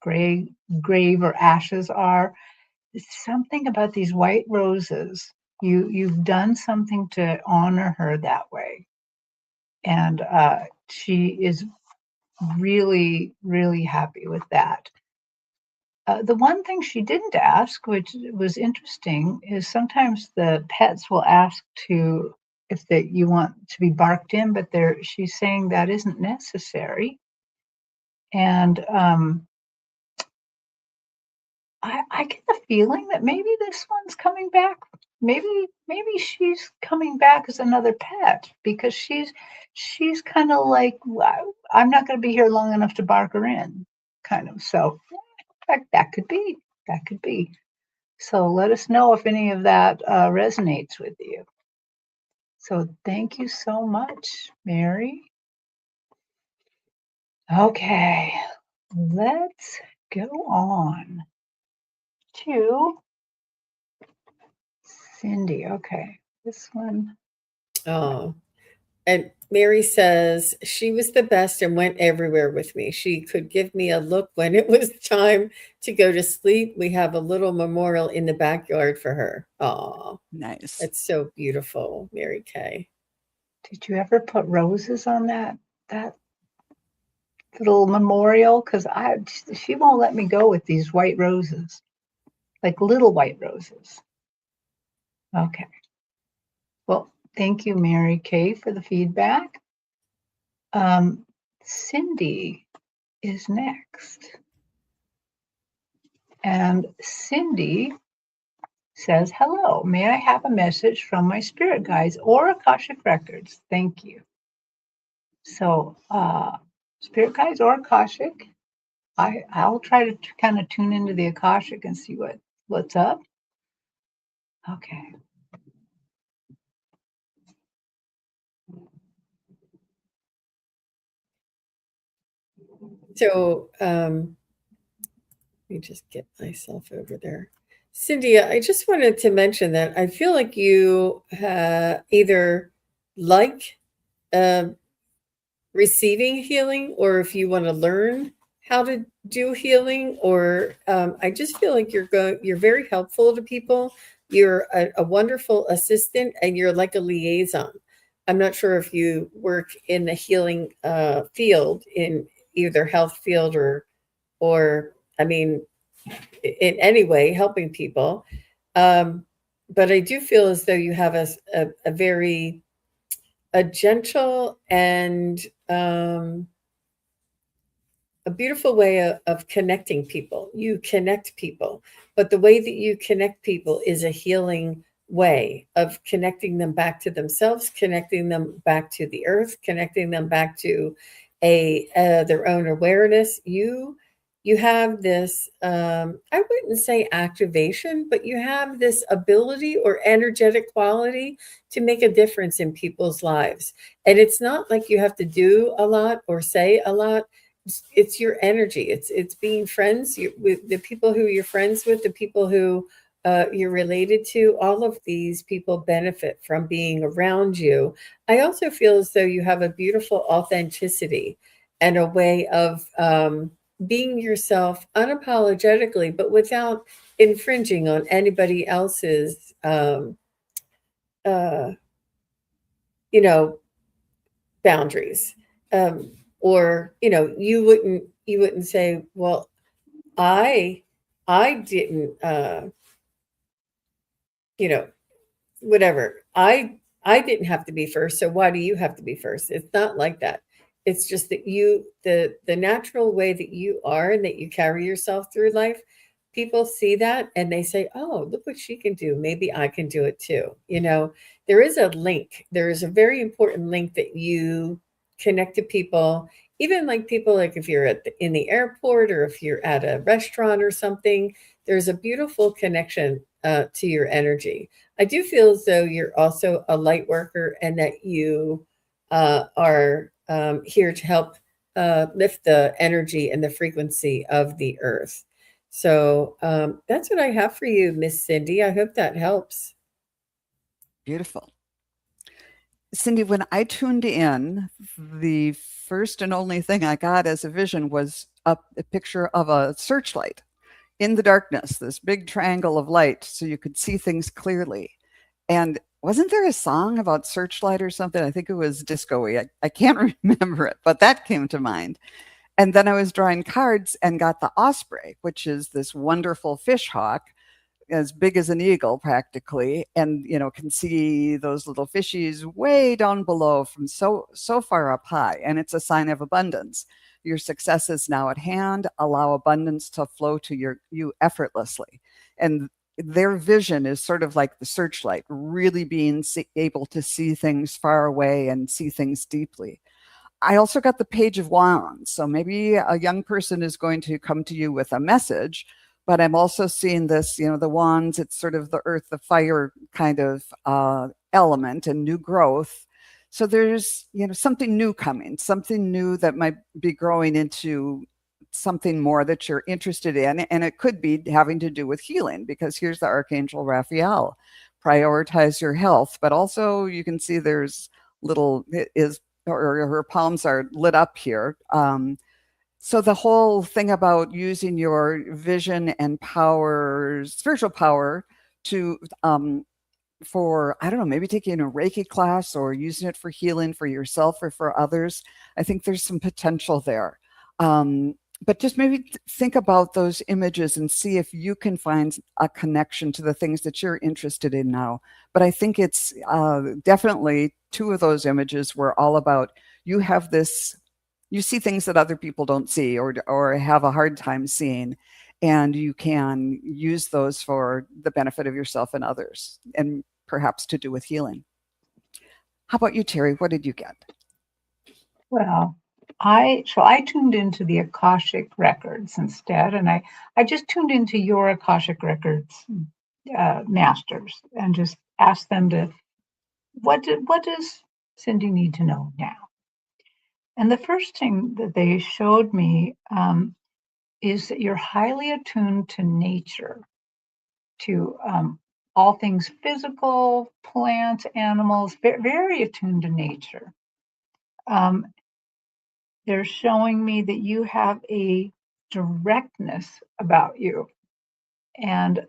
grave or ashes are. It's something about these white roses. You've done something to honor her that way, and she is really, really happy with that. The one thing she didn't ask, which was interesting, is sometimes the pets will ask if you want to be barked in, but she's saying that isn't necessary. And I get the feeling that maybe this one's coming back. Maybe she's coming back as another pet, because she's kind of like, wow, I'm not going to be here long enough to bark her in, kind of. So that could be. That could be. So let us know if any of that resonates with you. So thank you so much, Mary. Okay, let's go on to Cindy. Okay, this one. Oh, and Mary says she was the best and went everywhere with me. She could give me a look when it was time to go to sleep. We have a little memorial in the backyard for her. Oh, Nice. that's so beautiful, Mary Kay. Did you ever put roses on that little memorial? Because she won't let me go with these white roses, like little white roses. Okay. Well, thank you, Mary Kay, for the feedback. Cindy is next. And Cindy says, hello, may I have a message from my spirit guides or Akashic Records? Thank you. So, spirit guides or Akashic, I'll try to kind of tune into the Akashic and see what's up. Okay. So, let me just get myself over there. Cindy, I just wanted to mention that I feel like you either like receiving healing, or if you want to learn how to do healing, or I just feel like you're very helpful to people. You're a wonderful assistant, and you're like a liaison. I'm not sure if you work in the healing field, in either health field or I mean, in any way helping people. But I do feel as though you have a very gentle and a beautiful way of connecting people. You connect people, but the way that you connect people is a healing way of connecting them back to themselves, connecting them back to the earth, connecting them back to a their own awareness. You have this, I wouldn't say activation, but you have this ability or energetic quality to make a difference in people's lives. And it's not like you have to do a lot or say a lot. It's your energy. It's being friends with the people who you're friends with, the people who you're related to. All of these people benefit from being around you. I also feel as though you have a beautiful authenticity and a way of being yourself unapologetically, but without infringing on anybody else's, uh, you know, boundaries. Or you wouldn't say, well, I I didn't, you know, whatever. I didn't have to be first, so why do you have to be first? It's not like that. It's just that the natural way that you are and that you carry yourself through life, people see that and they say, "Oh, look what she can do. Maybe I can do it too." There is a link. There is a very important link that you connect to people, even like people like if you're in the airport or if you're at a restaurant or something, there's a beautiful connection to your energy. I do feel as though you're also a light worker and that you are here to help lift the energy and the frequency of the earth. So that's what I have for you, Miss Cindy. I hope that helps. Beautiful. Cindy, when I tuned in, the first and only thing I got as a vision was a picture of a searchlight in the darkness, this big triangle of light, so you could see things clearly. And wasn't there a song about searchlight or something? I think it was disco-y. I can't remember it, but that came to mind. And then I was drawing cards and got the osprey, which is this wonderful fish hawk as big as an eagle practically, and can see those little fishies way down below from so far up high, and it's a sign of abundance. Your success is now at hand. Allow abundance to flow to you effortlessly. And their vision is sort of like the searchlight, really being able to see things far away and see things deeply. I also got the Page of Wands. So maybe a young person is going to come to you with a message, but I'm also seeing this, the wands, it's sort of the earth, the fire kind of element and new growth. So there's, something new coming, something new that might be growing into something more that you're interested in. And it could be having to do with healing, because here's the Archangel Raphael. Prioritize your health, but also you can see there's little, or her palms are lit up here. So the whole thing about using your vision and power, spiritual power, to for, I don't know, maybe taking a Reiki class or using it for healing for yourself or for others. I think there's some potential there. But just maybe think about those images and see if you can find a connection to the things that you're interested in now. But I think it's definitely two of those images were all about you have this, you see things that other people don't see or have a hard time seeing, and you can use those for the benefit of yourself and others, and perhaps to do with healing. How about you, Terri? What did you get? Well, I tuned into the Akashic records instead, and I just tuned into your Akashic records masters and just asked them to what does Cindy need to know now? And the first thing that they showed me is that you're highly attuned to nature, to all things physical, plants, animals, very attuned to nature. They're showing me that you have a directness about you, and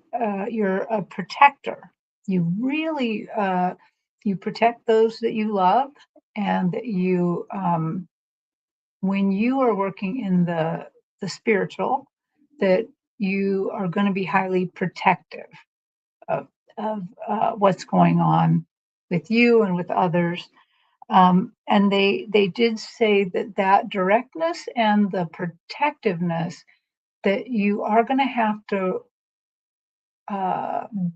you're a protector. You really you protect those that you love, and that you when you are working in the spiritual, that you are going to be highly protective of what's going on with you and with others. And they did say that directness and the protectiveness, that you are going to have to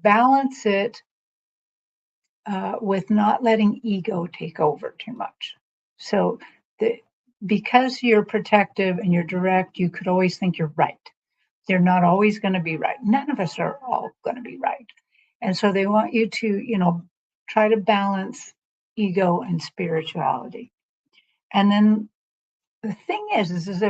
balance it with not letting ego take over too much. So, because you're protective and you're direct, you could always think you're right. They're not always going to be right. None of us are all going to be right. And so they want you to, try to balance ego and spirituality. And then the thing is as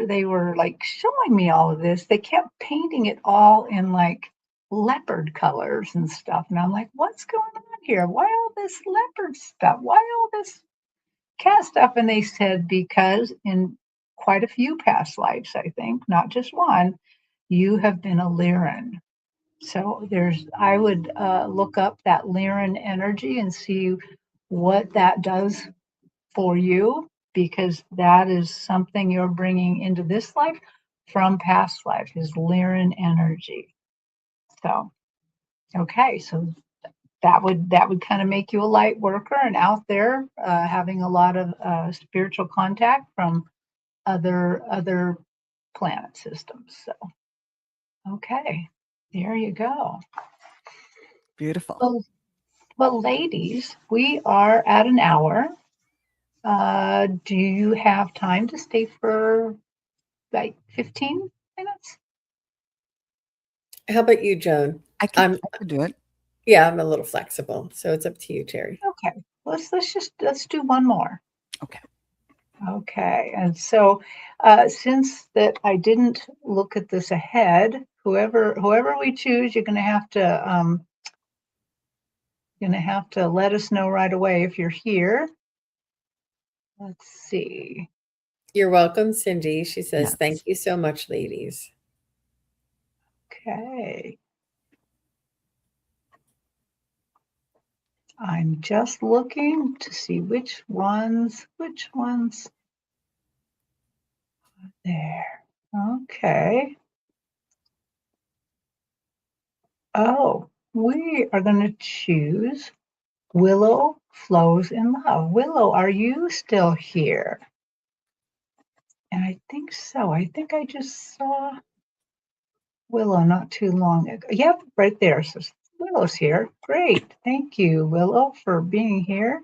they were like showing me all of this, they kept painting it all in like leopard colors and stuff. And I'm like, what's going on here? Why all this leopard stuff? Why all this cat stuff? And they said, because in quite a few past lives, I think, not just one, you have been a Lyran. So I would look up that Lyran energy and see what that does for you, because that is something you're bringing into this life from past life, is Lyran energy. So, okay, so that would kind of make you a light worker and out there having a lot of spiritual contact from other planet systems. So, okay, there you go. Beautiful. Well, ladies, we are at an hour. Do you have time to stay for like 15 minutes? How about you, Joan? I could do it. Yeah, I'm a little flexible, so it's up to you, Terri. Okay, let's do one more. Okay. Okay, and so since that I didn't look at this ahead, whoever we choose, you're gonna have to let us know right away if you're here. Let's see. You're welcome, Cindy. She says, Yes. thank you so much, ladies. Okay. I'm just looking to see which ones there. Okay. Oh, we are going to choose Willow Flows in Love. Willow, are you still here? And I think so. I think I just saw Willow not too long ago. Yep, right there. So Willow's here. Great. Thank you, Willow, for being here.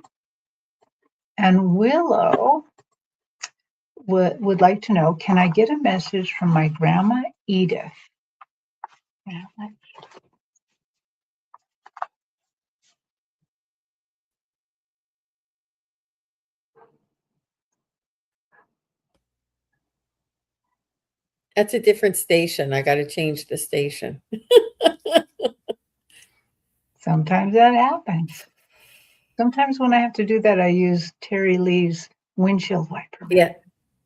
And Willow would like to know, can I get a message from my grandma Edith? That's a different station. I got to change the station. Sometimes that happens. Sometimes when I have to do that, I use Terri Lee's windshield wiper. Yeah.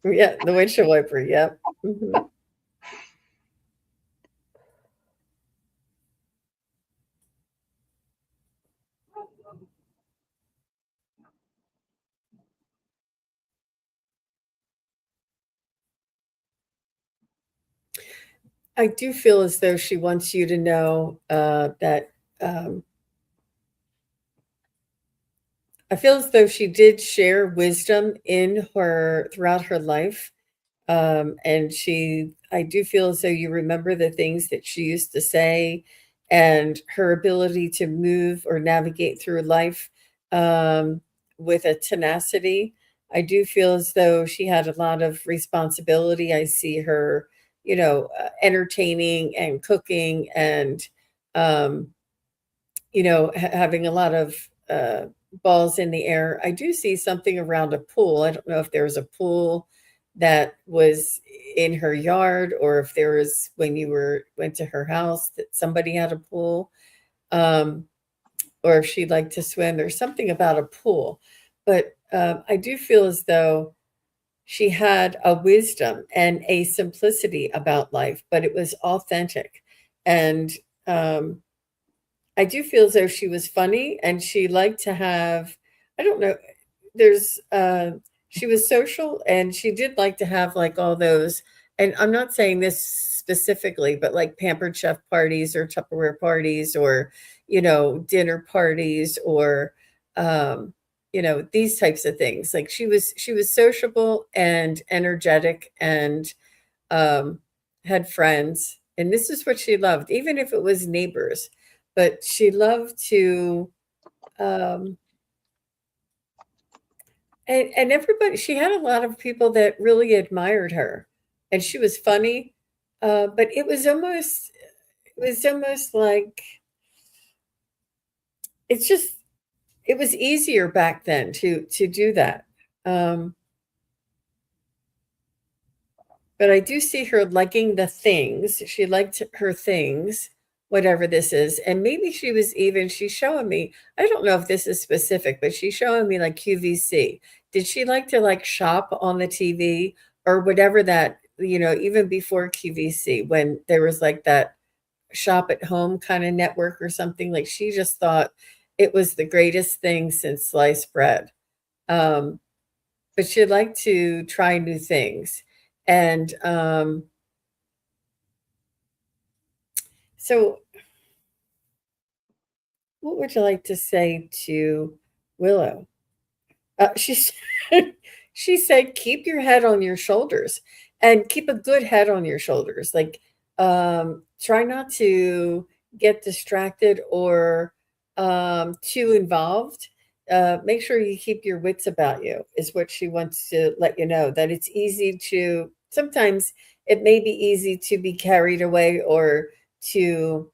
Yeah, the windshield wiper. Yep. Mm-hmm. I do feel as though she wants you to know that I feel as though she did share wisdom in her throughout her life. And I do feel as though you remember the things that she used to say and her ability to move or navigate through life with a tenacity. I do feel as though she had a lot of responsibility. I see her, entertaining and cooking and, having a lot of balls in the air. I do see something around a pool. I don't know if there was a pool that was in her yard or if there was when you went to her house that somebody had a pool, or if she liked to swim. There's something about a pool. But I do feel as though she had a wisdom and a simplicity about life, but it was authentic. And I do feel as though she was funny and she liked to have, I don't know, she was social and she did like to have like all those, and I'm not saying this specifically, but like pampered chef parties or Tupperware parties or, dinner parties or, these types of things. Like she was sociable and energetic and had friends. And this is what she loved, even if it was neighbors, but she loved to um, and everybody, she had a lot of people that really admired her, and she was funny, but it was almost like it's just it was easier back then to do that. Um, but I do see her liking the things. She liked her things, whatever this is. And maybe she's showing me, I don't know if this is specific, but she's showing me like QVC. Did she like to like shop on the TV or whatever that, even before QVC when there was like that shop at home kind of network or something? Like she just thought it was the greatest thing since sliced bread. Um, but she'd like to try new things. And so, what would you like to say to Willow? She said, she said, keep your head on your shoulders and keep a good head on your shoulders. Like, try not to get distracted or too involved. Make sure you keep your wits about you, is what she wants to let you know. That it's easy to, sometimes it may be easy to be carried away or to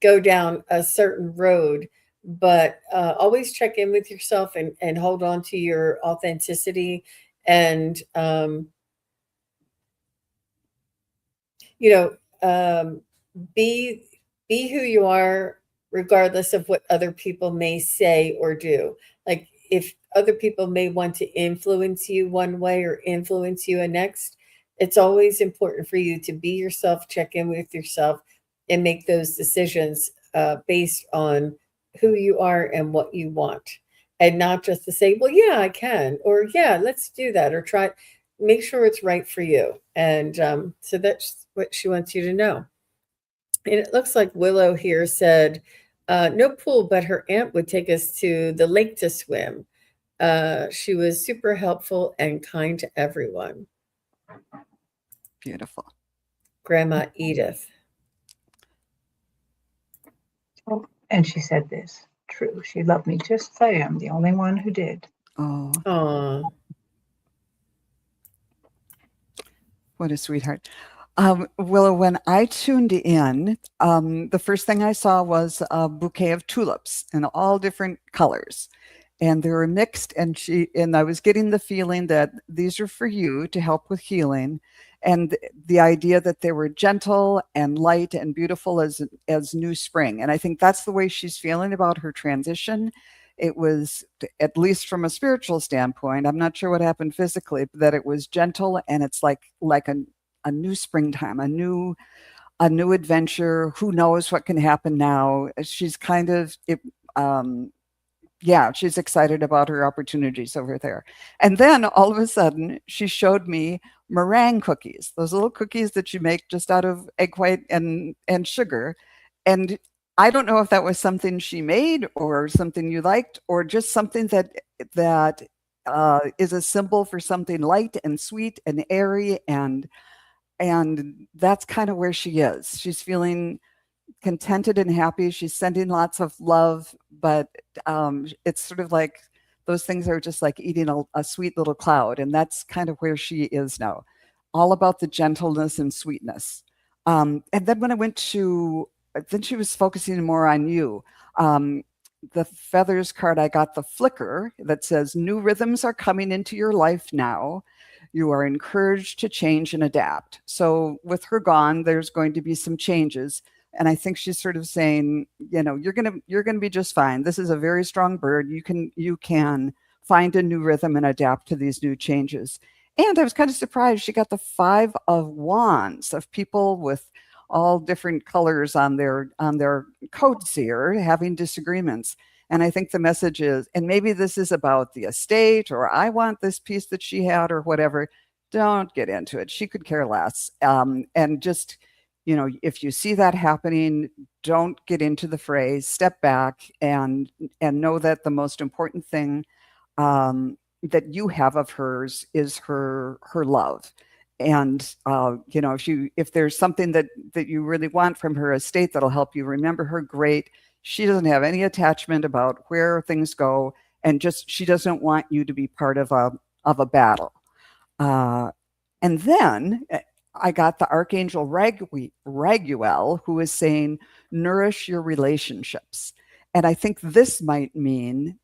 go down a certain road, but always check in with yourself and hold on to your authenticity and you know um, be be who you are regardless of what other people may say or do. Like if other people may want to influence you one way or influence you a next, it's always important for you to be yourself, check in with yourself, and make those decisions based on who you are and what you want, and not just to say, well, yeah, I can, or yeah, let's do that, or try. Make sure it's right for you. And so that's what she wants you to know. And it looks like Willow here said, no pool, but her aunt would take us to the lake to swim. She was super helpful and kind to everyone. Beautiful. Grandma Edith. Oh, and she said this, true. She loved me just as I am, the only one who did. Oh, Aw. what a sweetheart. Willow, when I tuned in, the first thing I saw was a bouquet of tulips in all different colors. And they were mixed, and I was getting the feeling that these are for you to help with healing, and the idea that they were gentle and light and beautiful as new spring. And I think that's the way she's feeling about her transition. It was, at least from a spiritual standpoint, I'm not sure what happened physically, but that it was gentle, and it's like a new springtime, a new adventure. Who knows what can happen now? She's kind of it. Yeah, she's excited about her opportunities over there. And then all of a sudden, she showed me meringue cookies, those little cookies that you make just out of egg white and sugar. And I don't know if that was something she made or something you liked, or just something that is a symbol for something light and sweet and airy, and that's kind of where she is. She's feeling contented and happy. She's sending lots of love, but it's sort of like those things are just like eating a sweet little cloud. And that's kind of where she is now, all about the gentleness and sweetness. And then when I went to, then she was focusing more on you. The feathers card, I got the flicker that says, new rhythms are coming into your life now. You are encouraged to change and adapt. So with her gone, there's going to be some changes. And I think she's sort of saying, you're gonna be just fine. This is a very strong bird. You can find a new rhythm and adapt to these new changes. And I was kind of surprised she got the 5 of Wands, of people with all different colors on their codes here having disagreements. And I think the message is, and maybe this is about the estate, or I want this piece that she had, or whatever. Don't get into it. She could care less. And just, if you see that happening, don't get into the fray. Step back and know that the most important thing that you have of hers is her love. And if there's something that you really want from her estate that'll help you remember her, great. She doesn't have any attachment about where things go, and just she doesn't want you to be part of a battle. Uh, and then I got the Archangel Raguel, who is saying, nourish your relationships. And I think this might mean,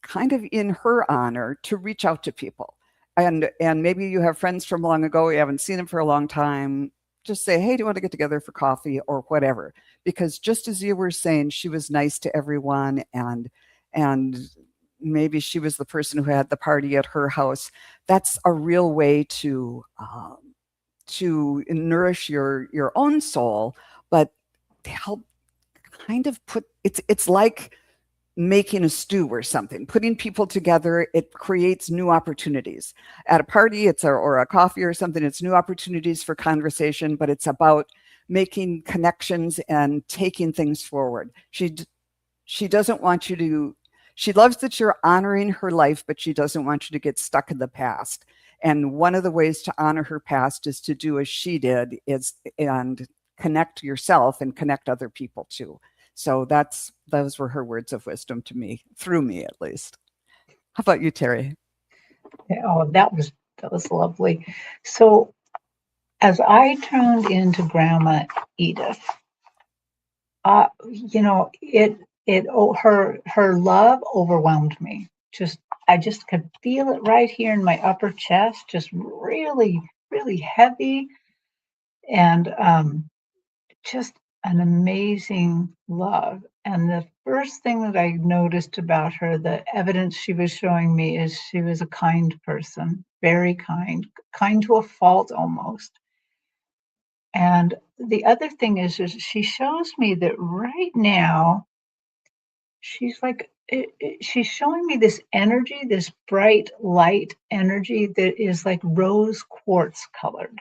kind of in her honor, to reach out to people. And maybe you have friends from long ago, you haven't seen them for a long time. Just say, hey, do you want to get together for coffee or whatever? Because just as you were saying, she was nice to everyone, and maybe she was the person who had the party at her house. That's a real way to nourish your own soul, but to help kind of put it's like making a stew or something, putting people together. It creates new opportunities at a party. Or a coffee or something. It's new opportunities for conversation, but it's about making connections and taking things forward. She doesn't want you to. She loves that you're honoring her life, but she doesn't want you to get stuck in the past. And one of the ways to honor her past is to do as she did, and connect yourself and connect other people too. So those were her words of wisdom to me, through me at least. How about you, Terri? Oh, that was lovely. So as I turned into Grandma Edith, her love overwhelmed me. I just could feel it right here in my upper chest, just really, really heavy, and just an amazing love. And the first thing that I noticed about her, the evidence she was showing me, is she was a kind person, very kind to a fault almost. And the other thing is she shows me that right now she's like she's showing me this energy, this bright light energy that is like rose quartz colored.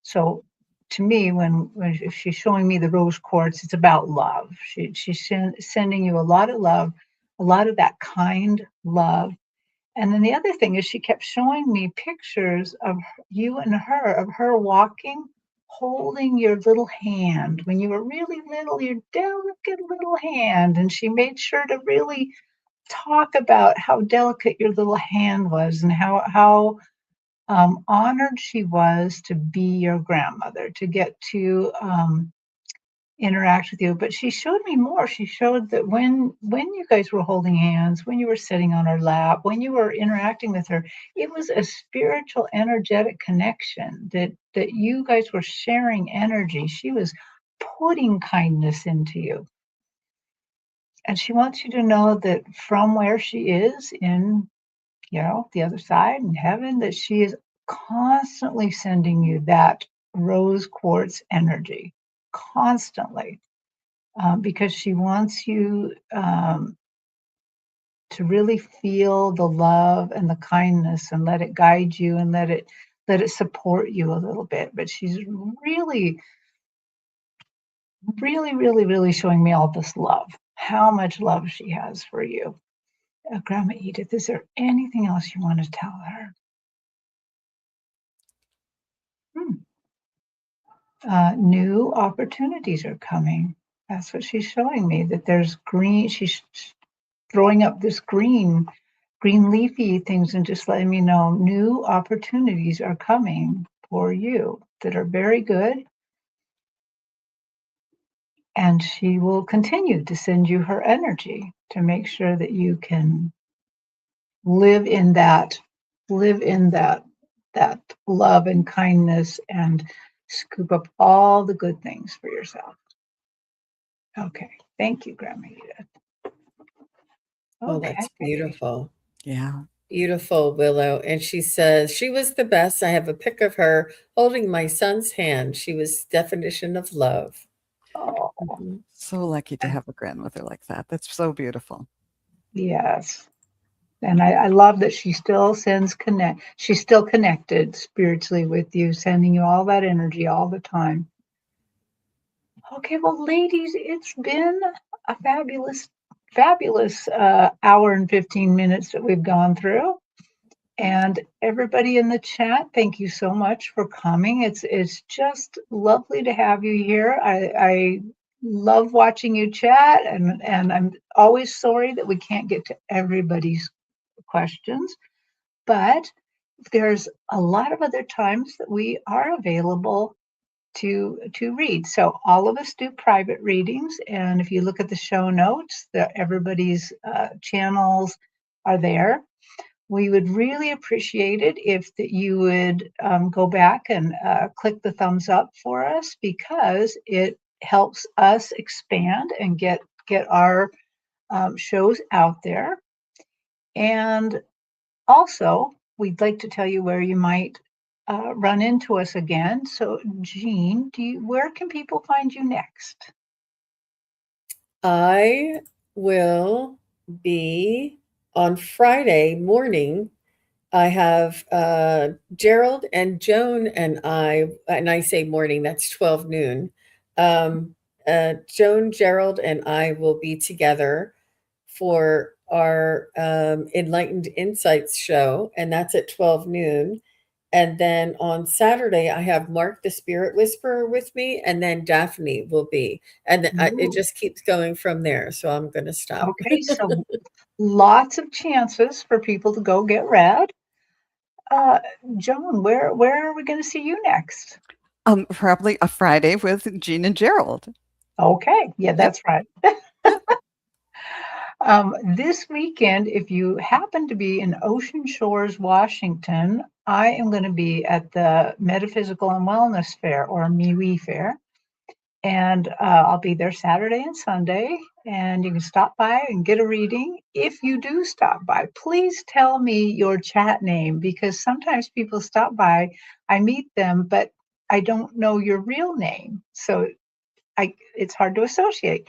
So to me, when she's showing me the rose quartz, it's about love. She's sending you a lot of love, a lot of that kind love. And then the other thing is she kept showing me pictures of you and her, of her walking, holding your little hand when you were really little, your delicate little hand. And she made sure to really talk about how delicate your little hand was, and how honored she was to be your grandmother, to get to interact with you. But she showed me more. She showed that when you guys were holding hands, when you were sitting on her lap, when you were interacting with her, it was a spiritual, energetic connection, that you guys were sharing energy. She was putting kindness into you. And she wants you to know that from where she is in, the other side in heaven, that she is constantly sending you that rose quartz energy, constantly, because she wants you to really feel the love and the kindness, and let it guide you, and let it support you a little bit. But she's really, really, really, really showing me all this love, how much love she has for you. Grandma Edith, is there anything else you want to tell her? New opportunities are coming. That's what she's showing me, that there's green. She's throwing up this green leafy things, and just letting me know new opportunities are coming for you that are very good. And she will continue to send you her energy to make sure that you can live in that, that love and kindness, and scoop up all the good things for yourself. Okay. Thank you, Grandma Edith. Oh, Okay. that's beautiful. Yeah. Beautiful, Willow. And she says, she was the best. I have a pic of her holding my son's hand. She was definition of love. Oh, Mhm. So lucky to have a grandmother like that. That's so beautiful. yes. And I love that she still she's still connected spiritually with you, sending you all that energy all the time. Okay, well, ladies, it's been a fabulous, fabulous hour and 15 minutes that we've gone through. And everybody in the chat, thank you so much for coming. It's just lovely to have you here. I love watching you chat, and I'm always sorry that we can't get to everybody's questions, but there's a lot of other times that we are available to read. So all of us do private readings, and if you look at the show notes, everybody's channels are there. We would really appreciate it if that you would go back and click the thumbs up for us, because it helps us expand and get our shows out there. And also, we'd like to tell you where you might run into us again. So, Jean, where can people find you next? I will be on Friday morning. I have Gerald and Joan and I say morning, that's 12 noon. Joan, Gerald, and I will be together for our Enlightened Insights show, and that's at 12 noon. And then on Saturday, I have Mark the Spirit Whisperer with me, and then Daphne will be. And it just keeps going from there. So I'm going to stop. Okay, so lots of chances for people to go get read. Joan, where are we going to see you next? Probably a Friday with Jean and Gerald. Okay, yeah, Yep. that's right. This weekend, if you happen to be in Ocean Shores, Washington, I am going to be at the Metaphysical and Wellness Fair, or MeWe Fair. And I'll be there Saturday and Sunday, and you can stop by and get a reading. If you do stop by, please tell me your chat name, because sometimes people stop by, I meet them, but I don't know your real name. So it's hard to associate.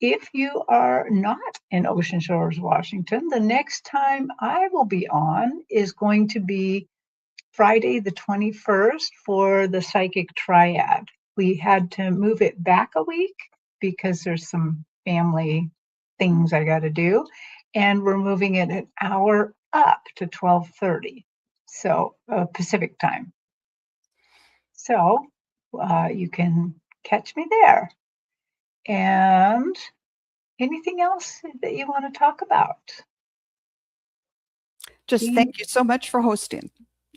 If you are not in Ocean Shores, Washington, the next time I will be on is going to be Friday the 21st for the Psychic Triad. We had to move it back a week because there's some family things I got to do, and we're moving it an hour up to 12:30, so Pacific time. So you can catch me there. And anything else that you want to talk about? Just Jean? thank you so much for hosting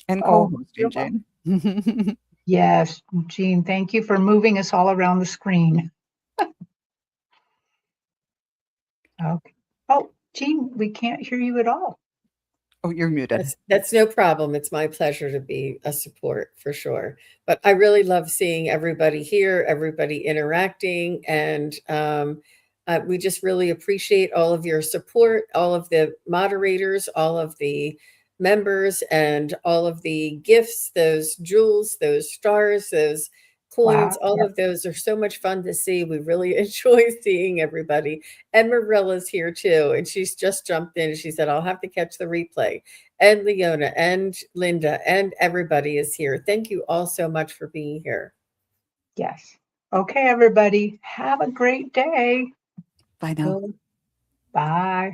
and Oh, you're co-hosting, welcome. Jane. Yes, Jean, thank you for moving us all around the screen. Okay. Oh, Jean, we can't hear you at all. Oh, you're muted. That's no problem. It's my pleasure to be a support for sure. But I really love seeing everybody here, everybody interacting, and we just really appreciate all of your support, all of the moderators, all of the members, and all of the gifts, those jewels, those stars, those coins. Wow. All Yeah. of those are so much fun to see. We really enjoy seeing everybody. And Marilla's here too, and she's just jumped in and she said, I'll have to catch the replay. And Leona and Linda and everybody is here. Thank you all so much for being here. Yes. Okay, everybody. Have a great day. Bye now. Bye.